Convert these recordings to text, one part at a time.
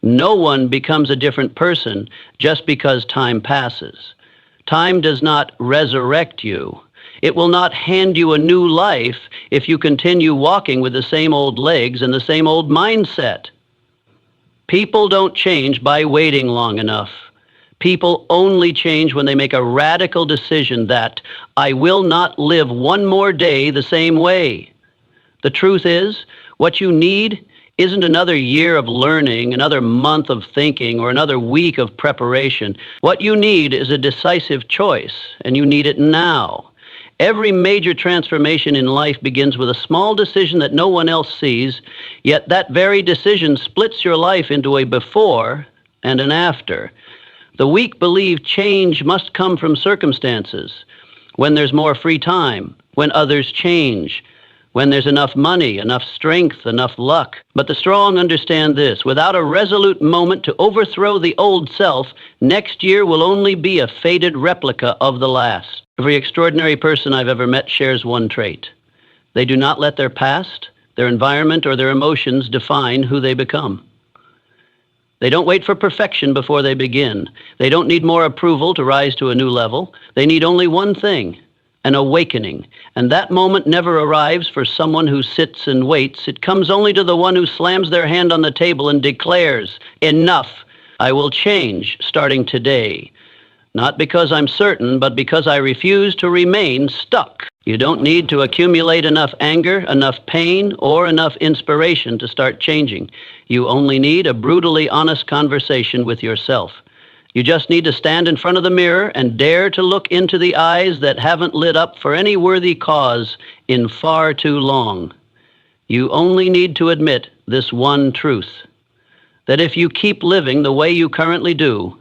No one becomes a different person just because time passes. Time does not resurrect you. It will not hand you a new life if you continue walking with the same old legs and the same old mindset. People don't change by waiting long enough. People only change when they make a radical decision that I will not live one more day the same way. The truth is, what you need isn't another year of learning, another month of thinking, or another week of preparation. What you need is a decisive choice, and you need it now. Every major transformation in life begins with a small decision that no one else sees, yet that very decision splits your life into a before and an after. The weak believe change must come from circumstances, when there's more free time, when others change, when there's enough money, enough strength, enough luck. But the strong understand this: without a resolute moment to overthrow the old self, next year will only be a faded replica of the last. Every extraordinary person I've ever met shares one trait. They do not let their past, their environment, or their emotions define who they become. They don't wait for perfection before they begin. They don't need more approval to rise to a new level. They need only one thing: an awakening. And that moment never arrives for someone who sits and waits. It comes only to the one who slams their hand on the table and declares, "Enough! I will change starting today. Not because I'm certain, but because I refuse to remain stuck." You don't need to accumulate enough anger, enough pain, or enough inspiration to start changing. You only need a brutally honest conversation with yourself. You just need to stand in front of the mirror and dare to look into the eyes that haven't lit up for any worthy cause in far too long. You only need to admit this one truth: that if you keep living the way you currently do,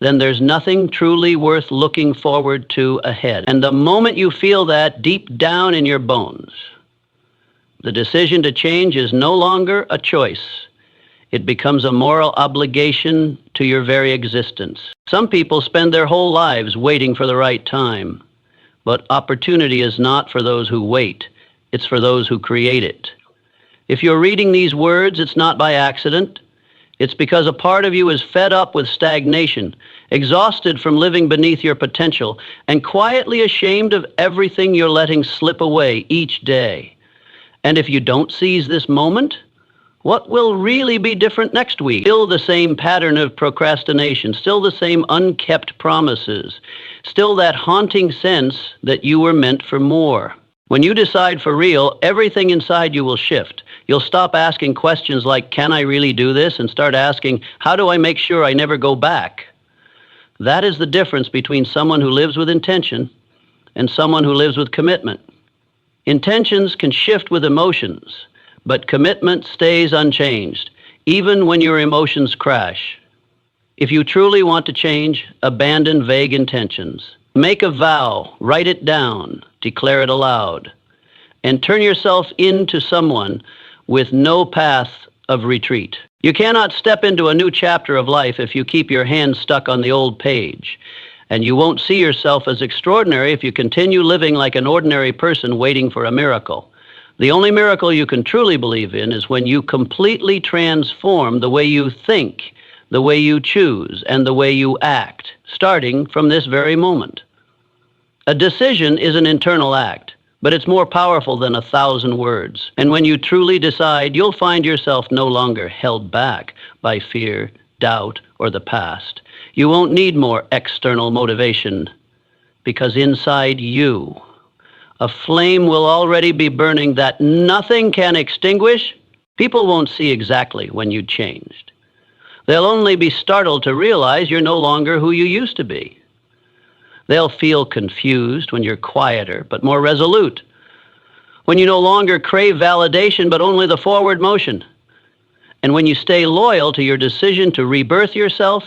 then there's nothing truly worth looking forward to ahead. And the moment you feel that deep down in your bones, the decision to change is no longer a choice. It becomes a moral obligation to your very existence. Some people spend their whole lives waiting for the right time, but opportunity is not for those who wait. It's for those who create it. If you're reading these words, it's not by accident. It's because a part of you is fed up with stagnation, exhausted from living beneath your potential, and quietly ashamed of everything you're letting slip away each day. And if you don't seize this moment, what will really be different next week? Still the same pattern of procrastination, still the same unkept promises, still that haunting sense that you were meant for more. When you decide for real, everything inside you will shift. You'll stop asking questions like, "Can I really do this?" and start asking, "How do I make sure I never go back?" That is the difference between someone who lives with intention and someone who lives with commitment. Intentions can shift with emotions, but commitment stays unchanged, even when your emotions crash. If you truly want to change, abandon vague intentions. Make a vow, write it down, declare it aloud, and turn yourself into someone with no path of retreat. You cannot step into a new chapter of life if you keep your hands stuck on the old page, and you won't see yourself as extraordinary if you continue living like an ordinary person waiting for a miracle. The only miracle you can truly believe in is when you completely transform the way you think, the way you choose, and the way you act, starting from this very moment. A decision is an internal act, but it's more powerful than 1,000 words. And when you truly decide, you'll find yourself no longer held back by fear, doubt, or the past. You won't need more external motivation, because inside you, a flame will already be burning that nothing can extinguish. People won't see exactly when you changed. They'll only be startled to realize you're no longer who you used to be. They'll feel confused when you're quieter but more resolute, when you no longer crave validation but only the forward motion, and when you stay loyal to your decision to rebirth yourself.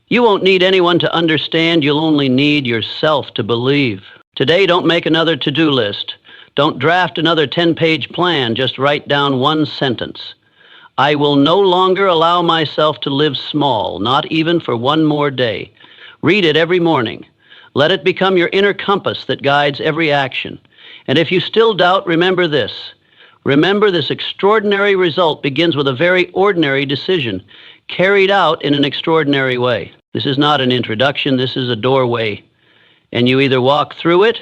You won't need anyone to understand. You'll only need yourself to believe. Today, don't make another to-do list. Don't draft another 10-page plan. Just write down one sentence. I will no longer allow myself to live small, not even for one more day. Read it every morning. Let it become your inner compass that guides every action. And if you still doubt, remember this: Remember, this extraordinary result begins with a very ordinary decision, carried out in an extraordinary way. This is not an introduction, this is a doorway. And you either walk through it,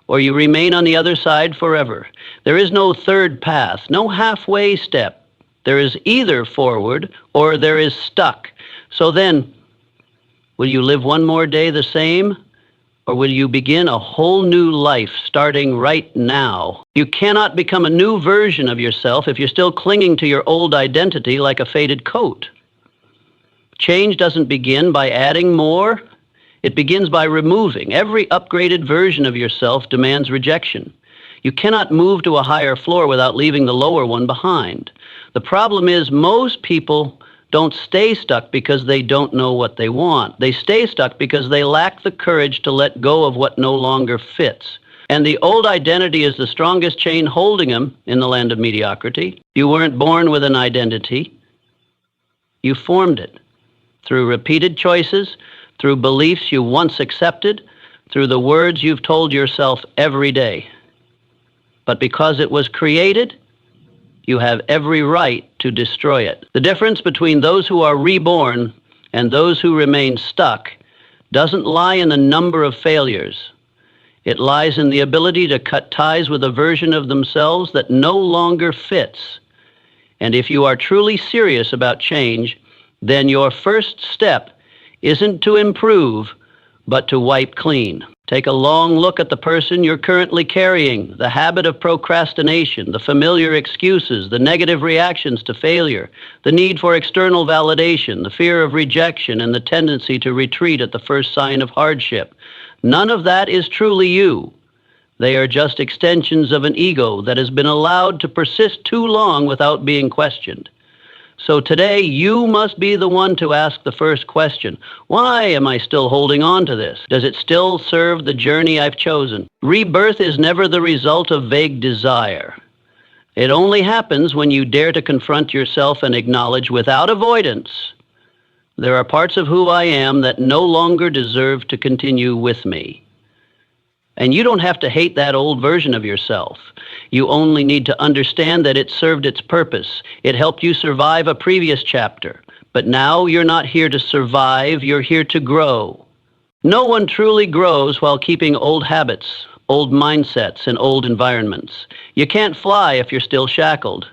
or you remain on the other side forever. There is no third path, no halfway step. There is either forward, or there is stuck. So then, will you live one more day the same? Or will you begin a whole new life starting right now? You cannot become a new version of yourself if you're still clinging to your old identity like a faded coat. Change doesn't begin by adding more. It begins by removing. Every upgraded version of yourself demands rejection. You cannot move to a higher floor without leaving the lower one behind. The problem is most people don't stay stuck because they don't know what they want. They stay stuck because they lack the courage to let go of what no longer fits. And the old identity is the strongest chain holding them in the land of mediocrity. You weren't born with an identity. You formed it through repeated choices, through beliefs you once accepted, through the words you've told yourself every day. But because it was created, you have every right to destroy it. The difference between those who are reborn and those who remain stuck doesn't lie in the number of failures. It lies in the ability to cut ties with a version of themselves that no longer fits. And if you are truly serious about change, then your first step isn't to improve, but to wipe clean. Take a long look at the person you're currently carrying, the habit of procrastination, the familiar excuses, the negative reactions to failure, the need for external validation, the fear of rejection, and the tendency to retreat at the first sign of hardship. None of that is truly you. They are just extensions of an ego that has been allowed to persist too long without being questioned. So today, you must be the one to ask the first question. Why am I still holding on to this? Does it still serve the journey I've chosen? Rebirth is never the result of vague desire. It only happens when you dare to confront yourself and acknowledge without avoidance, there are parts of who I am that no longer deserve to continue with me. And you don't have to hate that old version of yourself. You only need to understand that it served its purpose. It helped you survive a previous chapter. But now you're not here to survive, you're here to grow. No one truly grows while keeping old habits, old mindsets, and old environments. You can't fly if you're still shackled.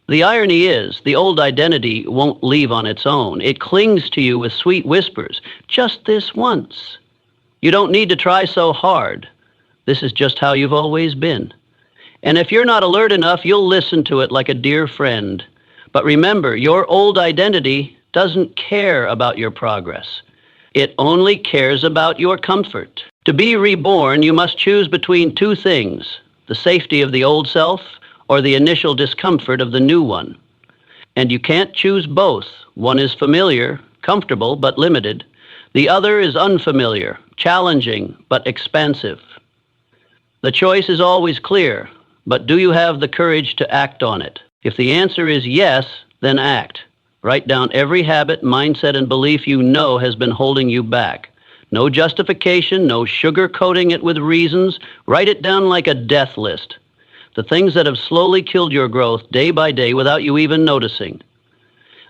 The irony is, the old identity won't leave on its own. It clings to you with sweet whispers, just this once. You don't need to try so hard. This is just how you've always been. And if you're not alert enough, you'll listen to it like a dear friend. But remember, your old identity doesn't care about your progress. It only cares about your comfort. To be reborn, you must choose between two things, the safety of the old self or the initial discomfort of the new one. And you can't choose both. One is familiar, comfortable, but limited. The other is unfamiliar, challenging, but expansive. The choice is always clear, but do you have the courage to act on it? If the answer is yes, then act. Write down every habit, mindset, and belief you know has been holding you back. No justification, no sugarcoating it with reasons. Write it down like a death list. The things that have slowly killed your growth day by day without you even noticing.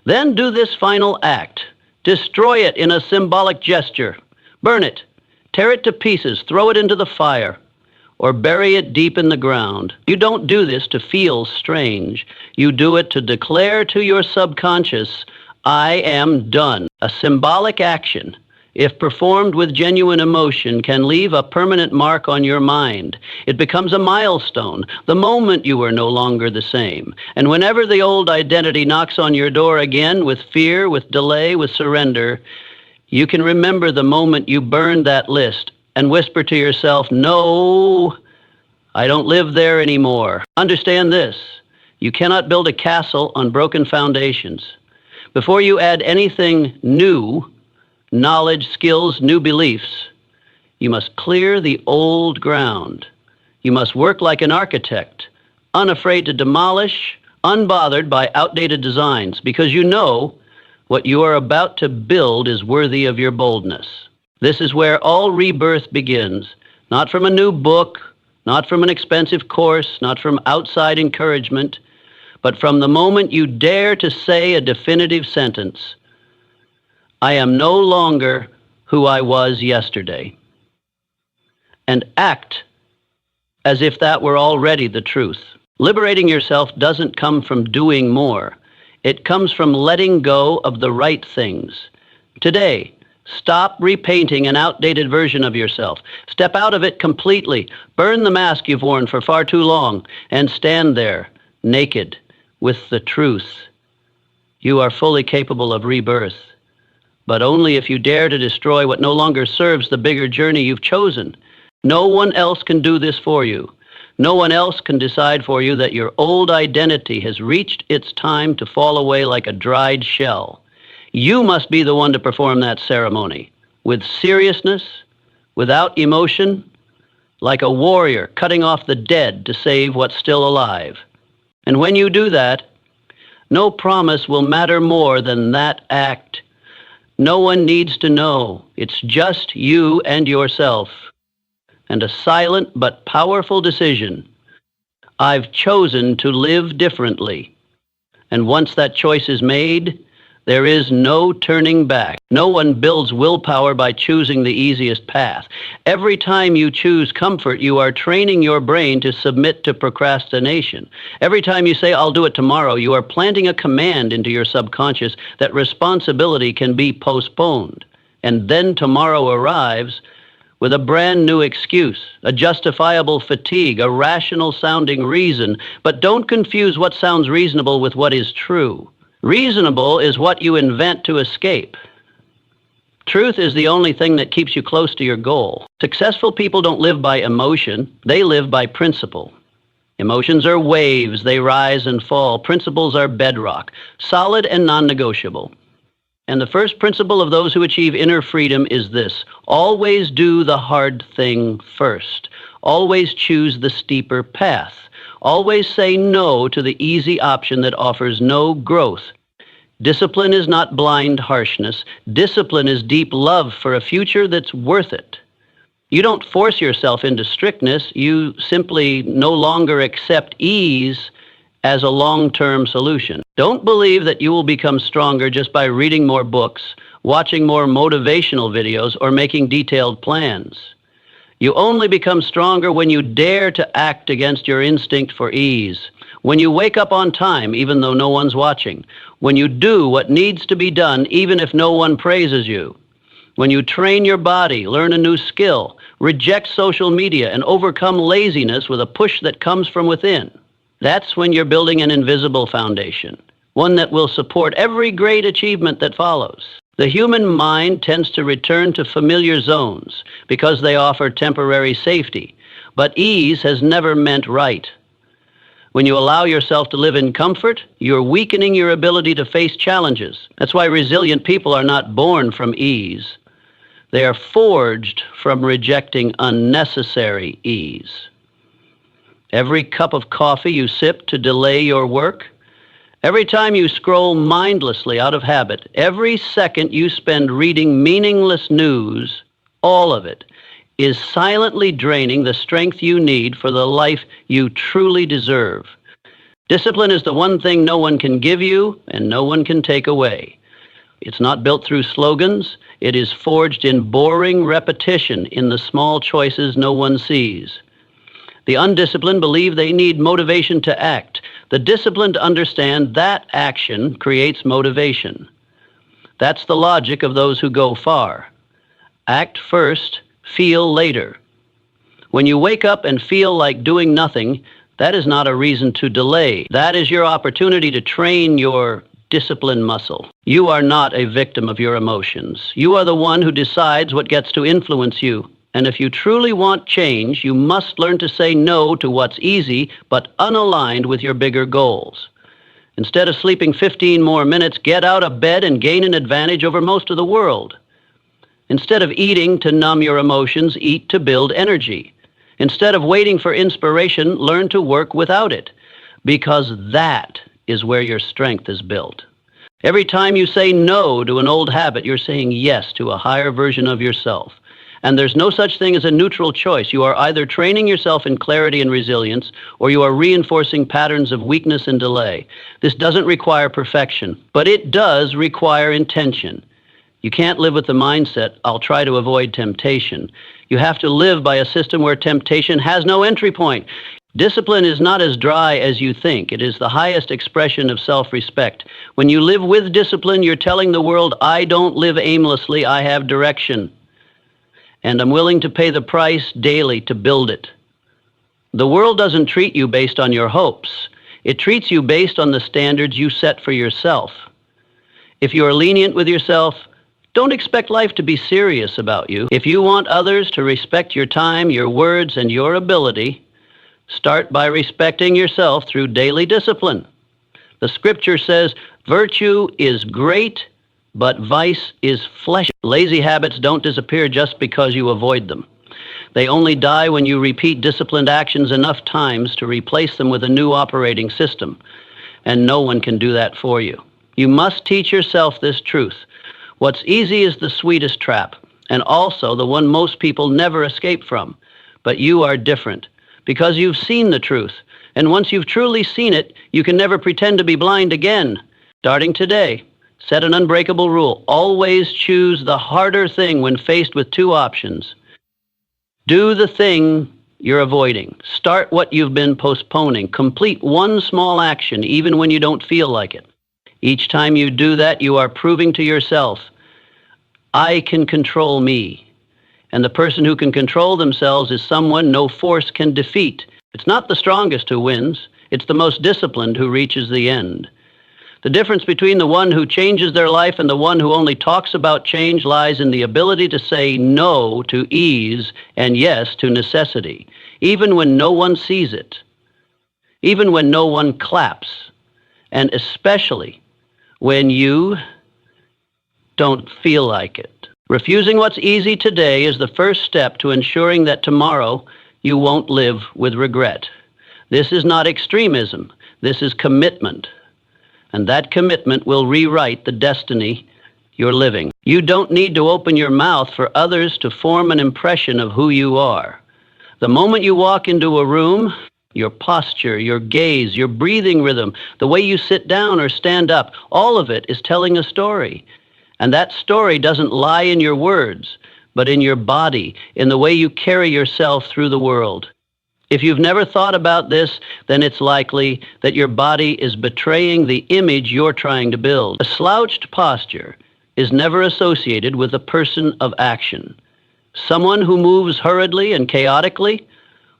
Then do this final act. Destroy it in a symbolic gesture. Burn it. Tear it to pieces. Throw it into the fire. Or bury it deep in the ground. You don't do this to feel strange. You do it to declare to your subconscious, I am done. A symbolic action, if performed with genuine emotion, can leave a permanent mark on your mind. It becomes a milestone, the moment you are no longer the same. And whenever the old identity knocks on your door again with fear, with delay, with surrender, you can remember the moment you burned that list and whisper to yourself, no, I don't live there anymore. Understand this, you cannot build a castle on broken foundations. Before you add anything new, knowledge, skills, new beliefs, you must clear the old ground. You must work like an architect, unafraid to demolish, unbothered by outdated designs, because you know what you are about to build is worthy of your boldness. This is where all rebirth begins, not from a new book, not from an expensive course, not from outside encouragement, but from the moment you dare to say a definitive sentence, I am no longer who I was yesterday, and act as if that were already the truth. Liberating yourself doesn't come from doing more. It comes from letting go of the right things. Today, stop repainting an outdated version of yourself. Step out of it completely. Burn the mask you've worn for far too long and stand there, naked, with the truth. You are fully capable of rebirth, but only if you dare to destroy what no longer serves the bigger journey you've chosen. No one else can do this for you. No one else can decide for you that your old identity has reached its time to fall away like a dried shell. You must be the one to perform that ceremony, with seriousness, without emotion, like a warrior cutting off the dead to save what's still alive. And when you do that, no promise will matter more than that act. No one needs to know. It's just you and yourself. And a silent but powerful decision. I've chosen to live differently. And once that choice is made, there is no turning back. No one builds willpower by choosing the easiest path. Every time you choose comfort, you are training your brain to submit to procrastination. Every time you say, I'll do it tomorrow, you are planting a command into your subconscious that responsibility can be postponed. And then tomorrow arrives with a brand new excuse, a justifiable fatigue, a rational sounding reason. But don't confuse what sounds reasonable with what is true. Reasonable is what you invent to escape. Truth is the only thing that keeps you close to your goal. Successful people don't live by emotion, they live by principle. Emotions are waves, they rise and fall. Principles are bedrock, solid and non-negotiable. And the first principle of those who achieve inner freedom is this: always do the hard thing first. Always choose the steeper path. Always say no to the easy option that offers no growth. Discipline is not blind harshness. Discipline is deep love for a future that's worth it. You don't force yourself into strictness. You simply no longer accept ease as a long-term solution. Don't believe that you will become stronger just by reading more books, watching more motivational videos, or making detailed plans. You only become stronger when you dare to act against your instinct for ease, when you wake up on time even though no one's watching, when you do what needs to be done even if no one praises you, when you train your body, learn a new skill, reject social media, and overcome laziness with a push that comes from within. That's when you're building an invisible foundation, one that will support every great achievement that follows. The human mind tends to return to familiar zones because they offer temporary safety, but ease has never meant right. When you allow yourself to live in comfort, you're weakening your ability to face challenges. That's why resilient people are not born from ease. They are forged from rejecting unnecessary ease. Every cup of coffee you sip to delay your work, every time you scroll mindlessly out of habit, every second you spend reading meaningless news, all of it is silently draining the strength you need for the life you truly deserve. Discipline is the one thing no one can give you and no one can take away. It's not built through slogans. It is forged in boring repetition in the small choices no one sees. The undisciplined believe they need motivation to act. The disciplined understand that action creates motivation. That's the logic of those who go far. Act first, feel later. When you wake up and feel like doing nothing, that is not a reason to delay. That is your opportunity to train your discipline muscle. You are not a victim of your emotions. You are the one who decides what gets to influence you. And if you truly want change, you must learn to say no to what's easy but unaligned with your bigger goals. Instead of sleeping 15 more minutes, get out of bed and gain an advantage over most of the world. Instead of eating to numb your emotions, eat to build energy. Instead of waiting for inspiration, learn to work without it, because that is where your strength is built. Every time you say no to an old habit, you're saying yes to a higher version of yourself. And there's no such thing as a neutral choice. You are either training yourself in clarity and resilience, or you are reinforcing patterns of weakness and delay. This doesn't require perfection, but it does require intention. You can't live with the mindset, I'll try to avoid temptation. You have to live by a system where temptation has no entry point. Discipline is not as dry as you think. It is the highest expression of self-respect. When you live with discipline, you're telling the world, I don't live aimlessly, I have direction. And I'm willing to pay the price daily to build it. The world doesn't treat you based on your hopes. It treats you based on the standards you set for yourself. If you are lenient with yourself, don't expect life to be serious about you. If you want others to respect your time, your words, and your ability, start by respecting yourself through daily discipline. The scripture says, virtue is great, but vice is flesh. Lazy habits don't disappear just because you avoid them. They only die when you repeat disciplined actions enough times to replace them with a new operating system. And no one can do that for you. You must teach yourself this truth. What's easy is the sweetest trap, and also the one most people never escape from. But you are different, because you've seen the truth. And once you've truly seen it, you can never pretend to be blind again. Starting today, set an unbreakable rule. Always choose the harder thing when faced with two options. Do the thing you're avoiding. Start what you've been postponing. Complete one small action, even when you don't feel like it. Each time you do that, you are proving to yourself, I can control me. And the person who can control themselves is someone no force can defeat. It's not the strongest who wins. It's the most disciplined who reaches the end. The difference between the one who changes their life and the one who only talks about change lies in the ability to say no to ease and yes to necessity, even when no one sees it, even when no one claps, and especially when you don't feel like it. Refusing what's easy today is the first step to ensuring that tomorrow you won't live with regret. This is not extremism. This is commitment. And that commitment will rewrite the destiny you're living. You don't need to open your mouth for others to form an impression of who you are. The moment you walk into a room, your posture, your gaze, your breathing rhythm, the way you sit down or stand up, all of it is telling a story. And that story doesn't lie in your words, but in your body, in the way you carry yourself through the world. If you've never thought about this, then it's likely that your body is betraying the image you're trying to build. A slouched posture is never associated with a person of action. Someone who moves hurriedly and chaotically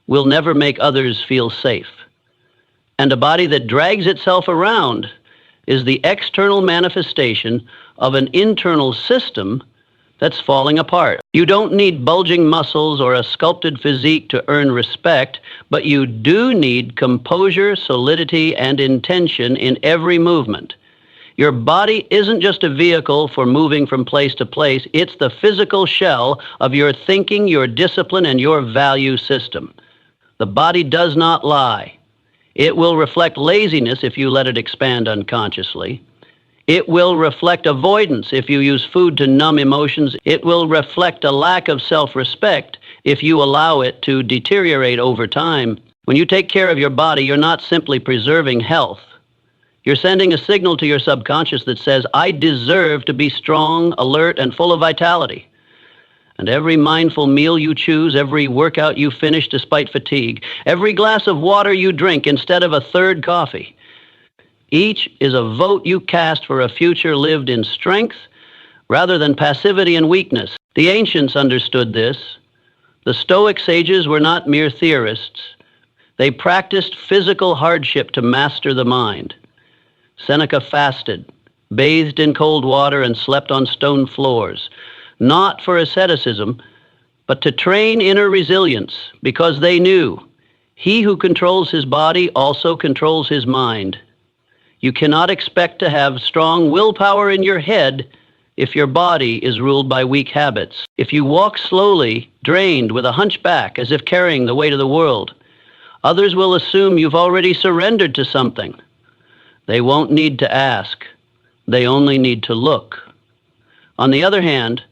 will never make others feel safe. And a body that drags itself around is the external manifestation of an internal system that's falling apart. You don't need bulging muscles or a sculpted physique to earn respect, but you do need composure, solidity, and intention in every movement. Your body isn't just a vehicle for moving from place to place, it's the physical shell of your thinking, your discipline, and your value system. The body does not lie. It will reflect laziness if you let it expand unconsciously. It will reflect avoidance if you use food to numb emotions. It will reflect a lack of self-respect if you allow it to deteriorate over time. When you take care of your body, you're not simply preserving health. You're sending a signal to your subconscious that says, I deserve to be strong, alert, and full of vitality. And every mindful meal you choose, every workout you finish despite fatigue, every glass of water you drink instead of a third coffee, each is a vote you cast for a future lived in strength rather than passivity and weakness. The ancients understood this. The Stoic sages were not mere theorists. They practiced physical hardship to master the mind. Seneca fasted, bathed in cold water, and slept on stone floors, not for asceticism, but to train inner resilience, because they knew he who controls his body also controls his mind. You cannot expect to have strong willpower in your head if your body is ruled by weak habits. If you walk slowly, drained, with a hunchback, as if carrying the weight of the world, others will assume you've already surrendered to something. They won't need to ask. They only need to look. On the other hand,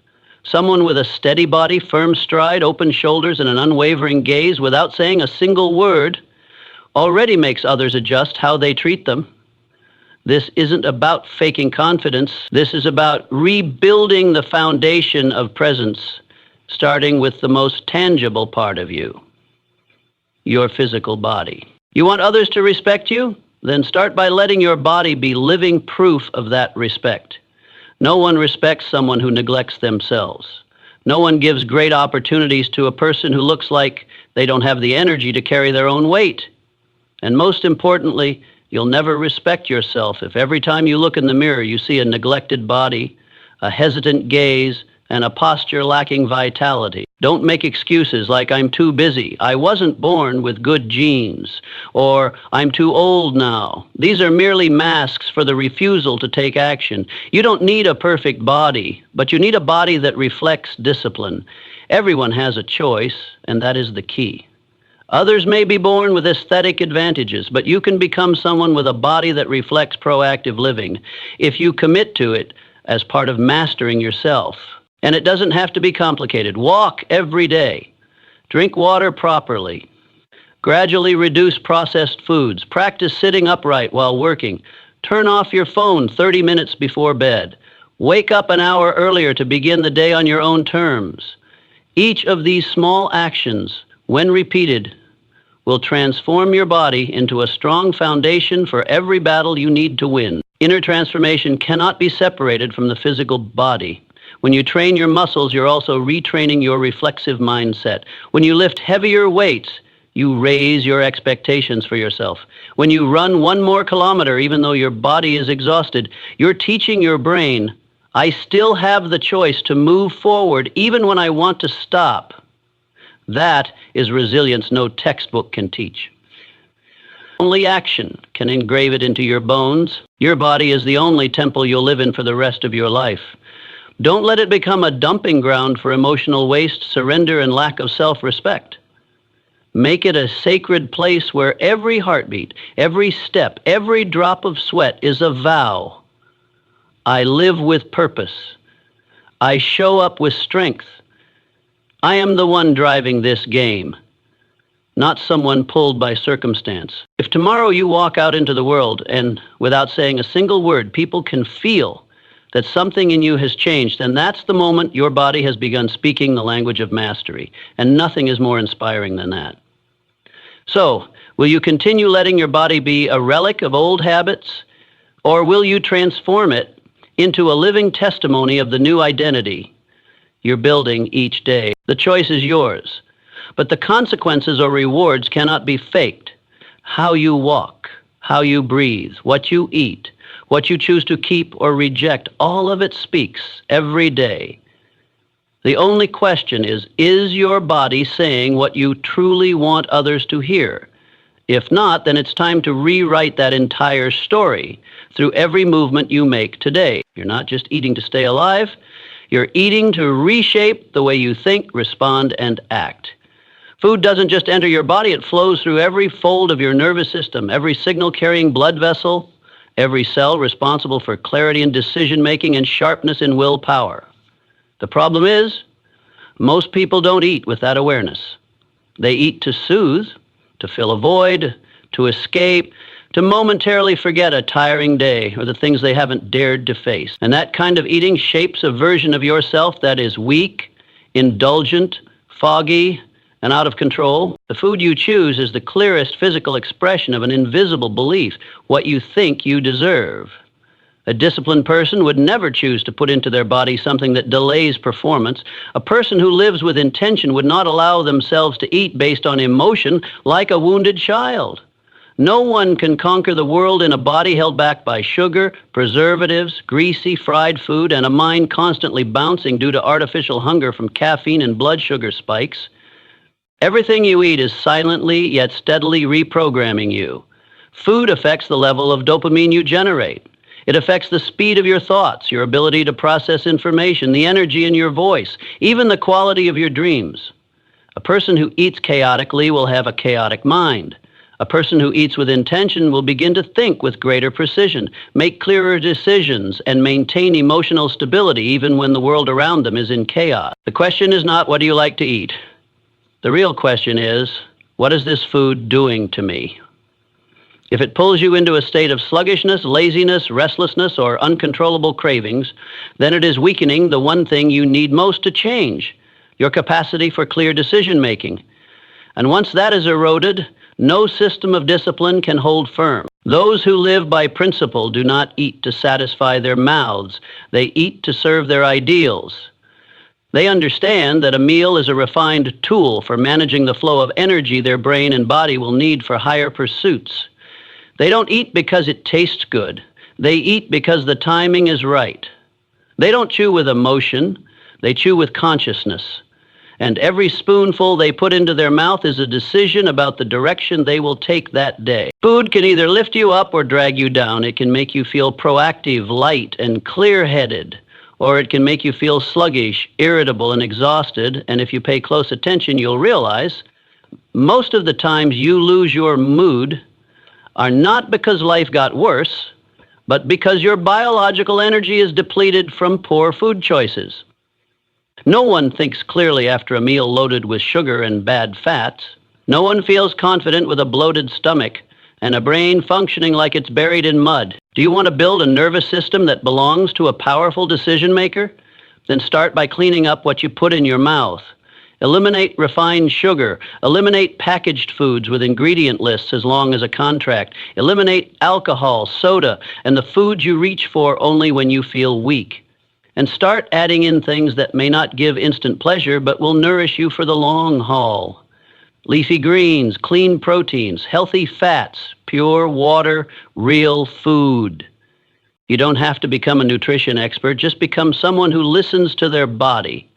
Someone with a steady body, firm stride, open shoulders, and an unwavering gaze without saying a single word already makes others adjust how they treat them. This isn't about faking confidence. This is about rebuilding the foundation of presence, starting with the most tangible part of you, your physical body. You want others to respect you? Then start by letting your body be living proof of that respect. No one respects someone who neglects themselves. No one gives great opportunities to a person who looks like they don't have the energy to carry their own weight. And most importantly, you'll never respect yourself if every time you look in the mirror you see a neglected body, a hesitant gaze, and a posture lacking vitality. Don't make excuses like "I'm too busy," "I wasn't born with good genes," or "I'm too old now." These are merely masks for the refusal to take action. You don't need a perfect body, but you need a body that reflects discipline. Everyone has a choice, and that is the key. Others may be born with aesthetic advantages, but you can become someone with a body that reflects proactive living if you commit to it as part of mastering yourself. And it doesn't have to be complicated. Walk every day. Drink water properly. Gradually reduce processed foods. Practice sitting upright while working. Turn off your phone 30 minutes before bed. Wake up an hour earlier to begin the day on your own terms. Each of these small actions, when repeated, will transform your body into a strong foundation for every battle you need to win. Inner transformation cannot be separated from the physical body. When you train your muscles, you're also retraining your reflexive mindset. When you lift heavier weights, you raise your expectations for yourself. When you run 1 more kilometer, even though your body is exhausted, you're teaching your brain, I still have the choice to move forward even when I want to stop. That is resilience no textbook can teach. Only action can engrave it into your bones. Your body is the only temple you'll live in for the rest of your life. Don't let it become a dumping ground for emotional waste, surrender, and lack of self-respect. Make it a sacred place where every heartbeat, every step, every drop of sweat is a vow. I live with purpose. I show up with strength. I am the one driving this game, not someone pulled by circumstance. If tomorrow you walk out into the world and without saying a single word, people can feel that something in you has changed, and that's the moment your body has begun speaking the language of mastery, and nothing is more inspiring than that. So, will you continue letting your body be a relic of old habits, or will you transform it into a living testimony of the new identity you're building each day? The choice is yours, but the consequences or rewards cannot be faked. How you walk, how you breathe, what you eat, what you choose to keep or reject, all of it speaks every day. The only question is your body saying what you truly want others to hear? If not, then it's time to rewrite that entire story through every movement you make today. You're not just eating to stay alive, you're eating to reshape the way you think, respond, and act. Food doesn't just enter your body, it flows through every fold of your nervous system, every signal-carrying blood vessel, every cell responsible for clarity in decision-making and sharpness in willpower. The problem is, most people don't eat with that awareness. They eat to soothe, to fill a void, to escape, to momentarily forget a tiring day or the things they haven't dared to face. And that kind of eating shapes a version of yourself that is weak, indulgent, foggy, and out of control. The food you choose is the clearest physical expression of an invisible belief, what you think you deserve. A disciplined person would never choose to put into their body something that delays performance. A person who lives with intention would not allow themselves to eat based on emotion like a wounded child. No one can conquer the world in a body held back by sugar, preservatives, greasy, fried food, and a mind constantly bouncing due to artificial hunger from caffeine and blood sugar spikes. Everything you eat is silently yet steadily reprogramming you. Food affects the level of dopamine you generate. It affects the speed of your thoughts, your ability to process information, the energy in your voice, even the quality of your dreams. A person who eats chaotically will have a chaotic mind. A A person who eats with intention will begin to think with greater precision, make clearer decisions, and maintain emotional stability even when the world around them is in chaos. The question is not, what do you like to eat? The real question is, what is this food doing to me? If it pulls you into a state of sluggishness, laziness, restlessness, or uncontrollable cravings, then it is weakening the one thing you need most to change, your capacity for clear decision-making. And once that is eroded, no system of discipline can hold firm. Those who live by principle do not eat to satisfy their mouths. They eat to serve their ideals. They understand that a meal is a refined tool for managing the flow of energy their brain and body will need for higher pursuits. They don't eat because it tastes good. They eat because the timing is right. They don't chew with emotion. They chew with consciousness. And every spoonful they put into their mouth is a decision about the direction they will take that day. Food can either lift you up or drag you down. It can make you feel proactive, light, and clear-headed, or it can make you feel sluggish, irritable, and exhausted. And if you pay close attention, you'll realize most of the times you lose your mood are not because life got worse, but because your biological energy is depleted from poor food choices. No one thinks clearly after a meal loaded with sugar and bad fats. No one feels confident with a bloated stomach and a brain functioning like it's buried in mud. Do you want to build a nervous system that belongs to a powerful decision maker? Then start by cleaning up what you put in your mouth. Eliminate refined sugar. Eliminate packaged foods with ingredient lists as long as a contract. Eliminate alcohol, soda, and the foods you reach for only when you feel weak. And start adding in things that may not give instant pleasure but will nourish you for the long haul. Leafy greens, clean proteins, healthy fats, pure water, real food. You don't have to become a nutrition expert, just become someone who listens to their body.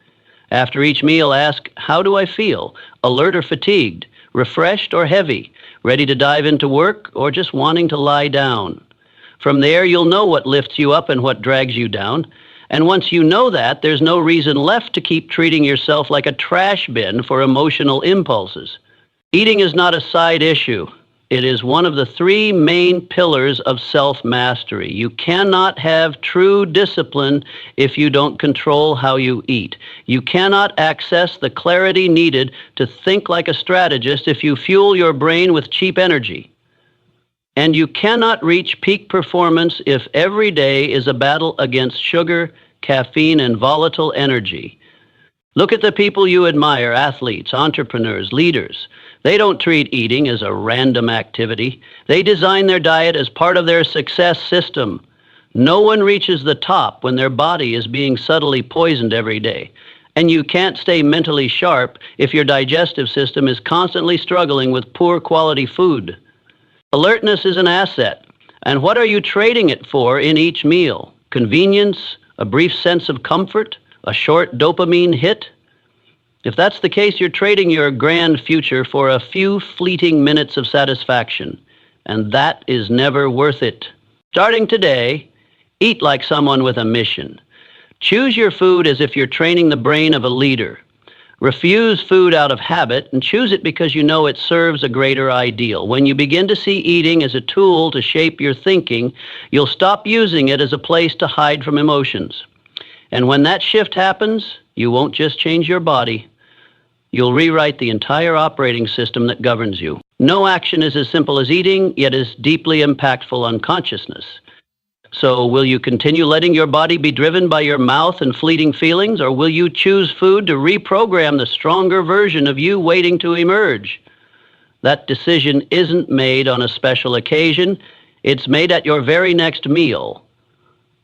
After each meal, ask, how do I feel? Alert or fatigued? Refreshed or heavy? Ready to dive into work or just wanting to lie down? From there, you'll know what lifts you up and what drags you down. And once you know that, there's no reason left to keep treating yourself like a trash bin for emotional impulses. Eating is not a side issue. It is one of the three main pillars of self-mastery. You cannot have true discipline if you don't control how you eat. You cannot access the clarity needed to think like a strategist if you fuel your brain with cheap energy. And you cannot reach peak performance if every day is a battle against sugar, caffeine, and volatile energy. Look at the people you admire, athletes, entrepreneurs, leaders. They don't treat eating as a random activity. They design their diet as part of their success system. No one reaches the top when their body is being subtly poisoned every day. And you can't stay mentally sharp if your digestive system is constantly struggling with poor quality food. Alertness is an asset. And what are you trading it for in each meal? Convenience? A brief sense of comfort? A short dopamine hit? If that's the case, you're trading your grand future for a few fleeting minutes of satisfaction. And that is never worth it. Starting today, eat like someone with a mission. Choose your food as if you're training the brain of a leader. Refuse food out of habit and choose it because you know it serves a greater ideal. When you begin to see eating as a tool to shape your thinking, you'll stop using it as a place to hide from emotions. And when that shift happens, you won't just change your body. You'll rewrite the entire operating system that governs you. No action is as simple as eating, yet is deeply impactful on consciousness. So will you continue letting your body be driven by your mouth and fleeting feelings, or will you choose food to reprogram the stronger version of you waiting to emerge? That decision isn't made on a special occasion. It's made at your very next meal.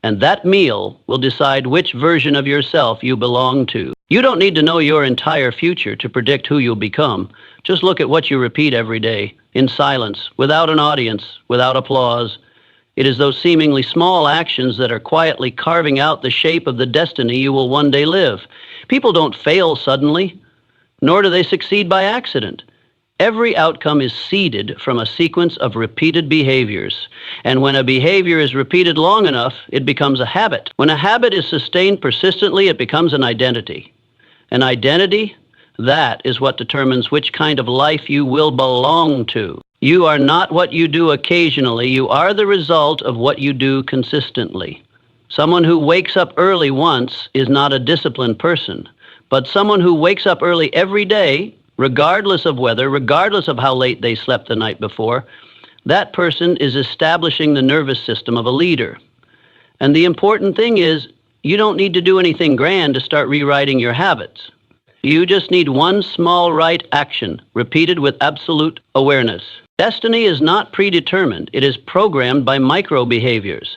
And that meal will decide which version of yourself you belong to. You don't need to know your entire future to predict who you'll become. Just look at what you repeat every day, in silence, without an audience, without applause. It is those seemingly small actions that are quietly carving out the shape of the destiny you will one day live. People don't fail suddenly, nor do they succeed by accident. Every outcome is seeded from a sequence of repeated behaviors. And when a behavior is repeated long enough, it becomes a habit. When a habit is sustained persistently, it becomes an identity. An identity, that is what determines which kind of life you will belong to. You are not what you do occasionally. You are the result of what you do consistently. Someone who wakes up early once is not a disciplined person, but someone who wakes up early every day, regardless of weather, regardless of how late they slept the night before, that person is establishing the nervous system of a leader. And the important thing is, you don't need to do anything grand to start rewriting your habits. You just need one small right action, repeated with absolute awareness. Destiny is not predetermined. It is programmed by micro behaviors.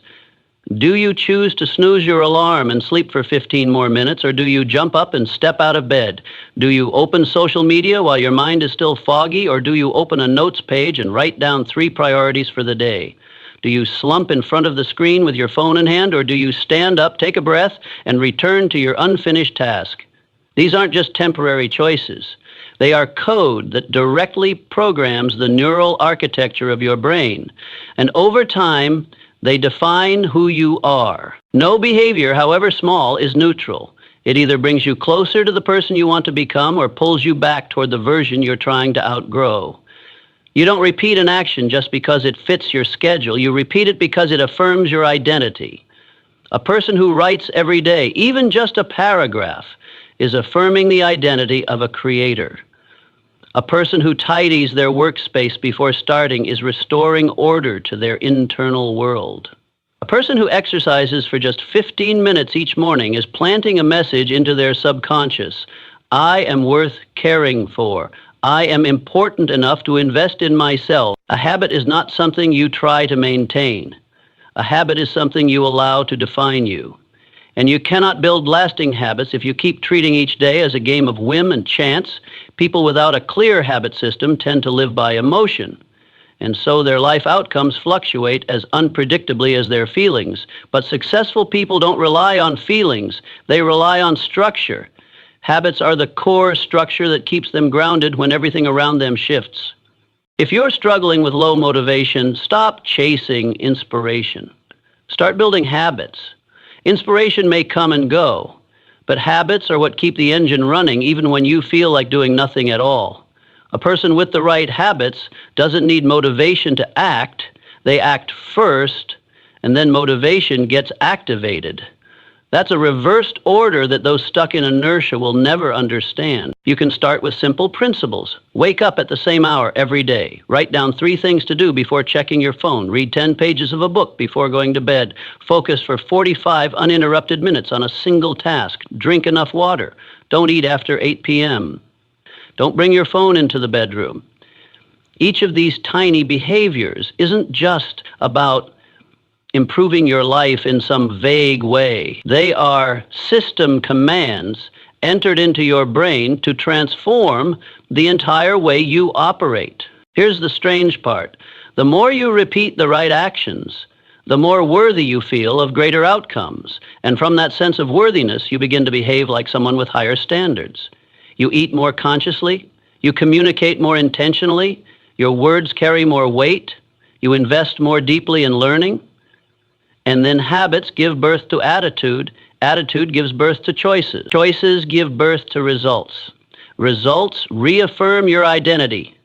Do you choose to snooze your alarm and sleep for 15 more minutes, or do you jump up and step out of bed? Do you open social media while your mind is still foggy, or do you open a notes page and write down 3 priorities for the day? Do you slump in front of the screen with your phone in hand, or do you stand up, take a breath, and return to your unfinished task? These aren't just temporary choices. They are code that directly programs the neural architecture of your brain. And over time, they define who you are. No behavior, however small, is neutral. It either brings you closer to the person you want to become or pulls you back toward the version you're trying to outgrow. You don't repeat an action just because it fits your schedule. You repeat it because it affirms your identity. A person who writes every day, even just a paragraph, is affirming the identity of a creator. A person who tidies their workspace before starting is restoring order to their internal world. A person who exercises for just 15 minutes each morning is planting a message into their subconscious. I am worth caring for. I am important enough to invest in myself. A habit is not something you try to maintain. A habit is something you allow to define you. And you cannot build lasting habits if you keep treating each day as a game of whim and chance. People without a clear habit system tend to live by emotion, and so their life outcomes fluctuate as unpredictably as their feelings. But successful people don't rely on feelings. They rely on structure. Habits are the core structure that keeps them grounded when everything around them shifts. If you're struggling with low motivation, stop chasing inspiration. Start building habits. Inspiration may come and go, but habits are what keep the engine running even when you feel like doing nothing at all. A person with the right habits doesn't need motivation to act. They act first, and then motivation gets activated. That's a reversed order that those stuck in inertia will never understand. You can start with simple principles. Wake up at the same hour every day. Write down 3 things to do before checking your phone. Read 10 pages of a book before going to bed. Focus for 45 uninterrupted minutes on a single task. Drink enough water. Don't eat after 8 p.m. Don't bring your phone into the bedroom. Each of these tiny behaviors isn't just about improving your life in some vague way. They are system commands entered into your brain to transform the entire way you operate. Here's the strange part. The more you repeat the right actions, the more worthy you feel of greater outcomes. And from that sense of worthiness, you begin to behave like someone with higher standards. You eat more consciously. You communicate more intentionally. Your words carry more weight. You invest more deeply in learning. And then habits give birth to attitude. Attitude gives birth to choices. Choices give birth to results. Results reaffirm your identity.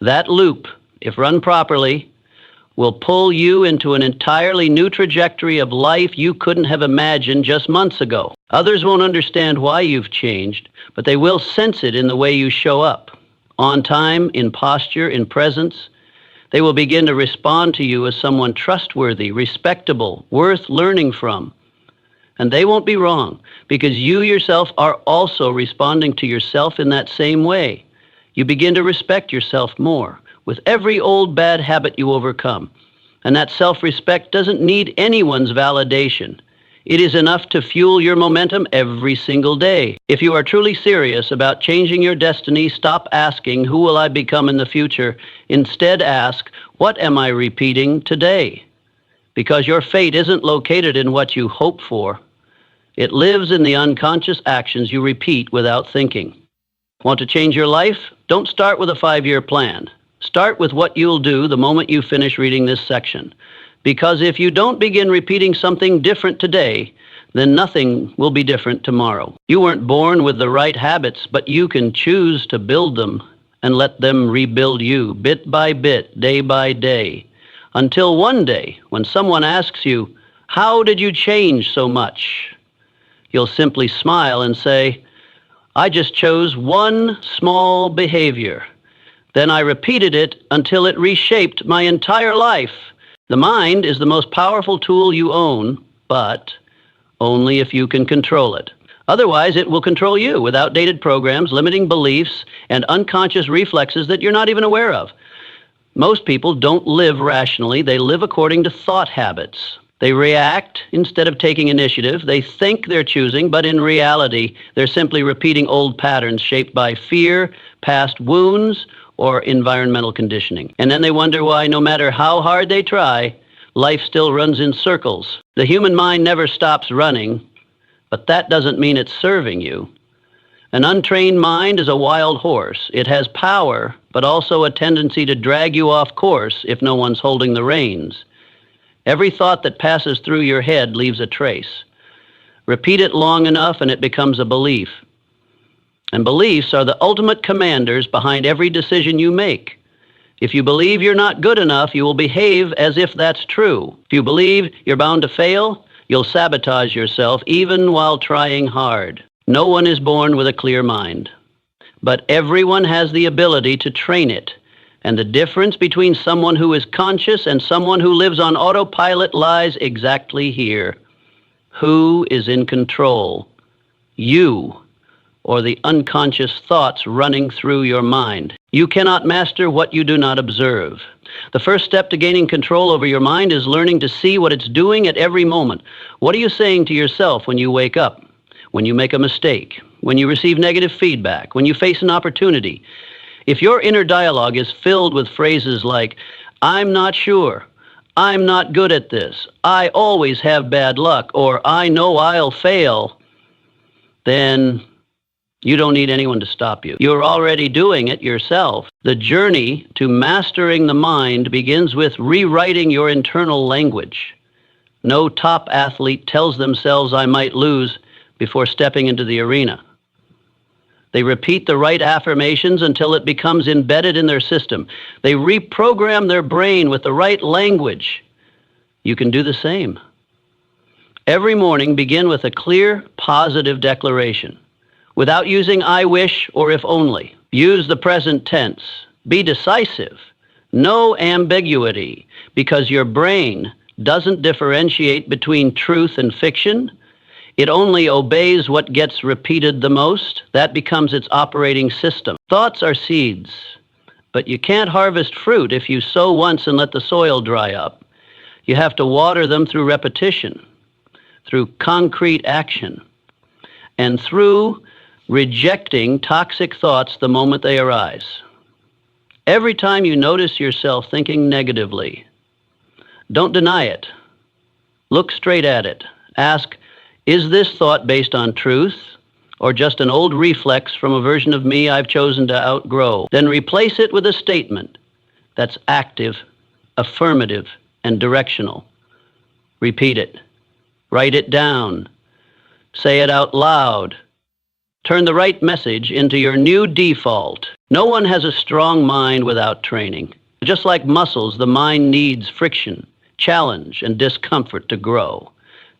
That loop, if run properly, will pull you into an entirely new trajectory of life you couldn't have imagined just months ago. Others won't understand why you've changed, but they will sense it in the way you show up. On time, in posture, in presence. They will begin to respond to you as someone trustworthy, respectable, worth learning from. And they won't be wrong, because you yourself are also responding to yourself in that same way. You begin to respect yourself more with every old bad habit you overcome. And that self-respect doesn't need anyone's validation. It is enough to fuel your momentum every single day. If you are truly serious about changing your destiny, stop asking, who will I become in the future? Instead, ask, what am I repeating today? Because your fate isn't located in what you hope for. It lives in the unconscious actions you repeat without thinking. Want to change your life? Don't start with a 5-year plan. Start with what you'll do the moment you finish reading this section. Because if you don't begin repeating something different today, then nothing will be different tomorrow. You weren't born with the right habits, but you can choose to build them. and let them rebuild you bit by bit, day by day, until one day when someone asks you, "How did you change so much?" You'll simply smile and say, "I just chose one small behavior. Then I repeated it until it reshaped my entire life." The mind is the most powerful tool you own, but only if you can control it. Otherwise, it will control you with outdated programs, limiting beliefs, and unconscious reflexes that you're not even aware of. Most people don't live rationally. They live according to thought habits. They react instead of taking initiative. They think they're choosing, but in reality, they're simply repeating old patterns shaped by fear, past wounds, or environmental conditioning. And then they wonder why, no matter how hard they try, life still runs in circles. The human mind never stops running, but that doesn't mean it's serving you. An untrained mind is a wild horse. It has power, but also a tendency to drag you off course if no one's holding the reins. Every thought that passes through your head leaves a trace. Repeat it long enough and it becomes a belief. And beliefs are the ultimate commanders behind every decision you make. If you believe you're not good enough, you will behave as if that's true. If you believe you're bound to fail, you'll sabotage yourself even while trying hard. No one is born with a clear mind, but everyone has the ability to train it. And the difference between someone who is conscious and someone who lives on autopilot lies exactly here. Who is in control? You, or the unconscious thoughts running through your mind. You cannot master what you do not observe. The first step to gaining control over your mind is learning to see what it's doing at every moment. What are you saying to yourself when you wake up, when you make a mistake, when you receive negative feedback, when you face an opportunity? If your inner dialogue is filled with phrases like, "I'm not sure," "I'm not good at this," "I always have bad luck," or "I know I'll fail," then you don't need anyone to stop you. You're already doing it yourself. The journey to mastering the mind begins with rewriting your internal language. No top athlete tells themselves, "I might lose," before stepping into the arena. They repeat the right affirmations until it becomes embedded in their system. They reprogram their brain with the right language. You can do the same. Every morning, begin with a clear, positive declaration. Without using "I wish" or "if only." Use the present tense. Be decisive. No ambiguity, because your brain doesn't differentiate between truth and fiction. It only obeys what gets repeated the most. That becomes its operating system. Thoughts are seeds, but you can't harvest fruit if you sow once and let the soil dry up. You have to water them through repetition, through concrete action, and through rejecting toxic thoughts the moment they arise. Every time you notice yourself thinking negatively, don't deny it. Look straight at it. Ask, is this thought based on truth or just an old reflex from a version of me I've chosen to outgrow? Then replace it with a statement that's active, affirmative, and directional. Repeat it. Write it down. Say it out loud. Turn the right message into your new default. No one has a strong mind without training. Just like muscles, the mind needs friction, challenge, and discomfort to grow.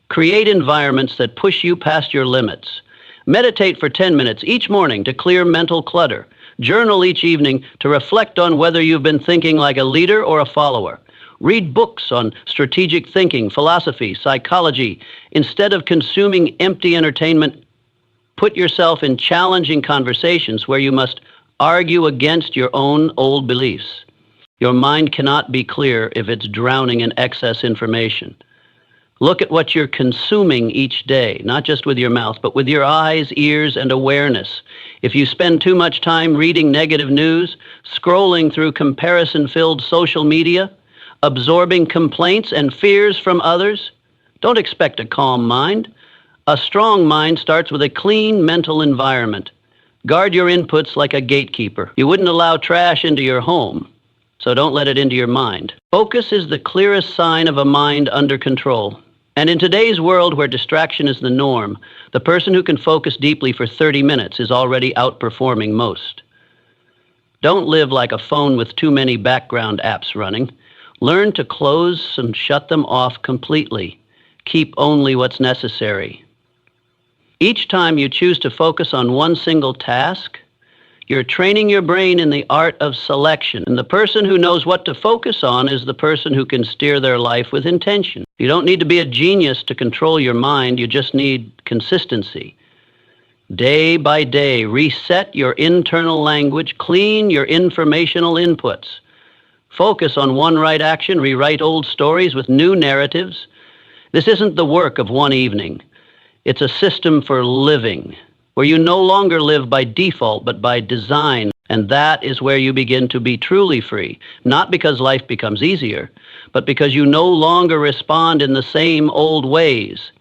Create environments that push you past your limits. Meditate for 10 minutes each morning to clear mental clutter. Journal each evening to reflect on whether you've been thinking like a leader or a follower. Read books on strategic thinking, philosophy, psychology. Instead of consuming empty entertainment, put yourself in challenging conversations where you must argue against your own old beliefs. Your mind cannot be clear if it's drowning in excess information. Look at what you're consuming each day, not just with your mouth, but with your eyes, ears, and awareness. If you spend too much time reading negative news, scrolling through comparison-filled social media, absorbing complaints and fears from others, don't expect a calm mind. A strong mind starts with a clean mental environment. Guard your inputs like a gatekeeper. You wouldn't allow trash into your home, so don't let it into your mind. Focus is the clearest sign of a mind under control. And in today's world where distraction is the norm, the person who can focus deeply for 30 minutes is already outperforming most. Don't live like a phone with too many background apps running. Learn to close and shut them off completely. Keep only what's necessary. Each time you choose to focus on one single task, you're training your brain in the art of selection. And the person who knows what to focus on is the person who can steer their life with intention. You don't need to be a genius to control your mind. You just need consistency. Day by day, reset your internal language, clean your informational inputs. Focus on one right action, rewrite old stories with new narratives. This isn't the work of one evening. It's a system for living, where you no longer live by default, but by design. And that is where you begin to be truly free, not because life becomes easier, but because you no longer respond in the same old ways.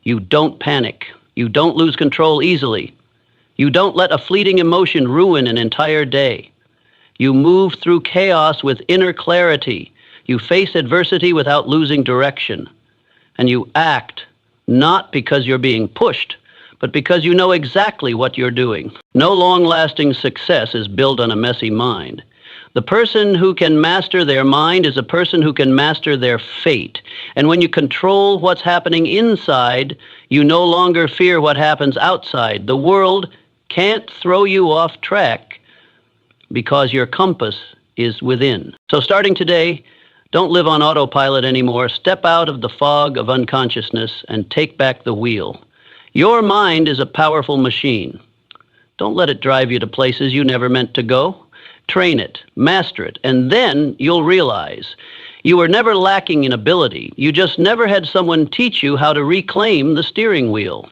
You don't panic. You don't lose control easily. You don't let a fleeting emotion ruin an entire day. You move through chaos with inner clarity. You face adversity without losing direction. And you act not because you're being pushed, but because you know exactly what you're doing. No long-lasting success is built on a messy mind. The person who can master their mind is a person who can master their fate. And when you control what's happening inside, you no longer fear what happens outside. The world can't throw you off track because your compass is within. So starting today, don't live on autopilot anymore. Step out of the fog of unconsciousness and take back the wheel. Your mind is a powerful machine. Don't let it drive you to places you never meant to go. Train it, master it, and then you'll realize you were never lacking in ability. You just never had someone teach you how to reclaim the steering wheel.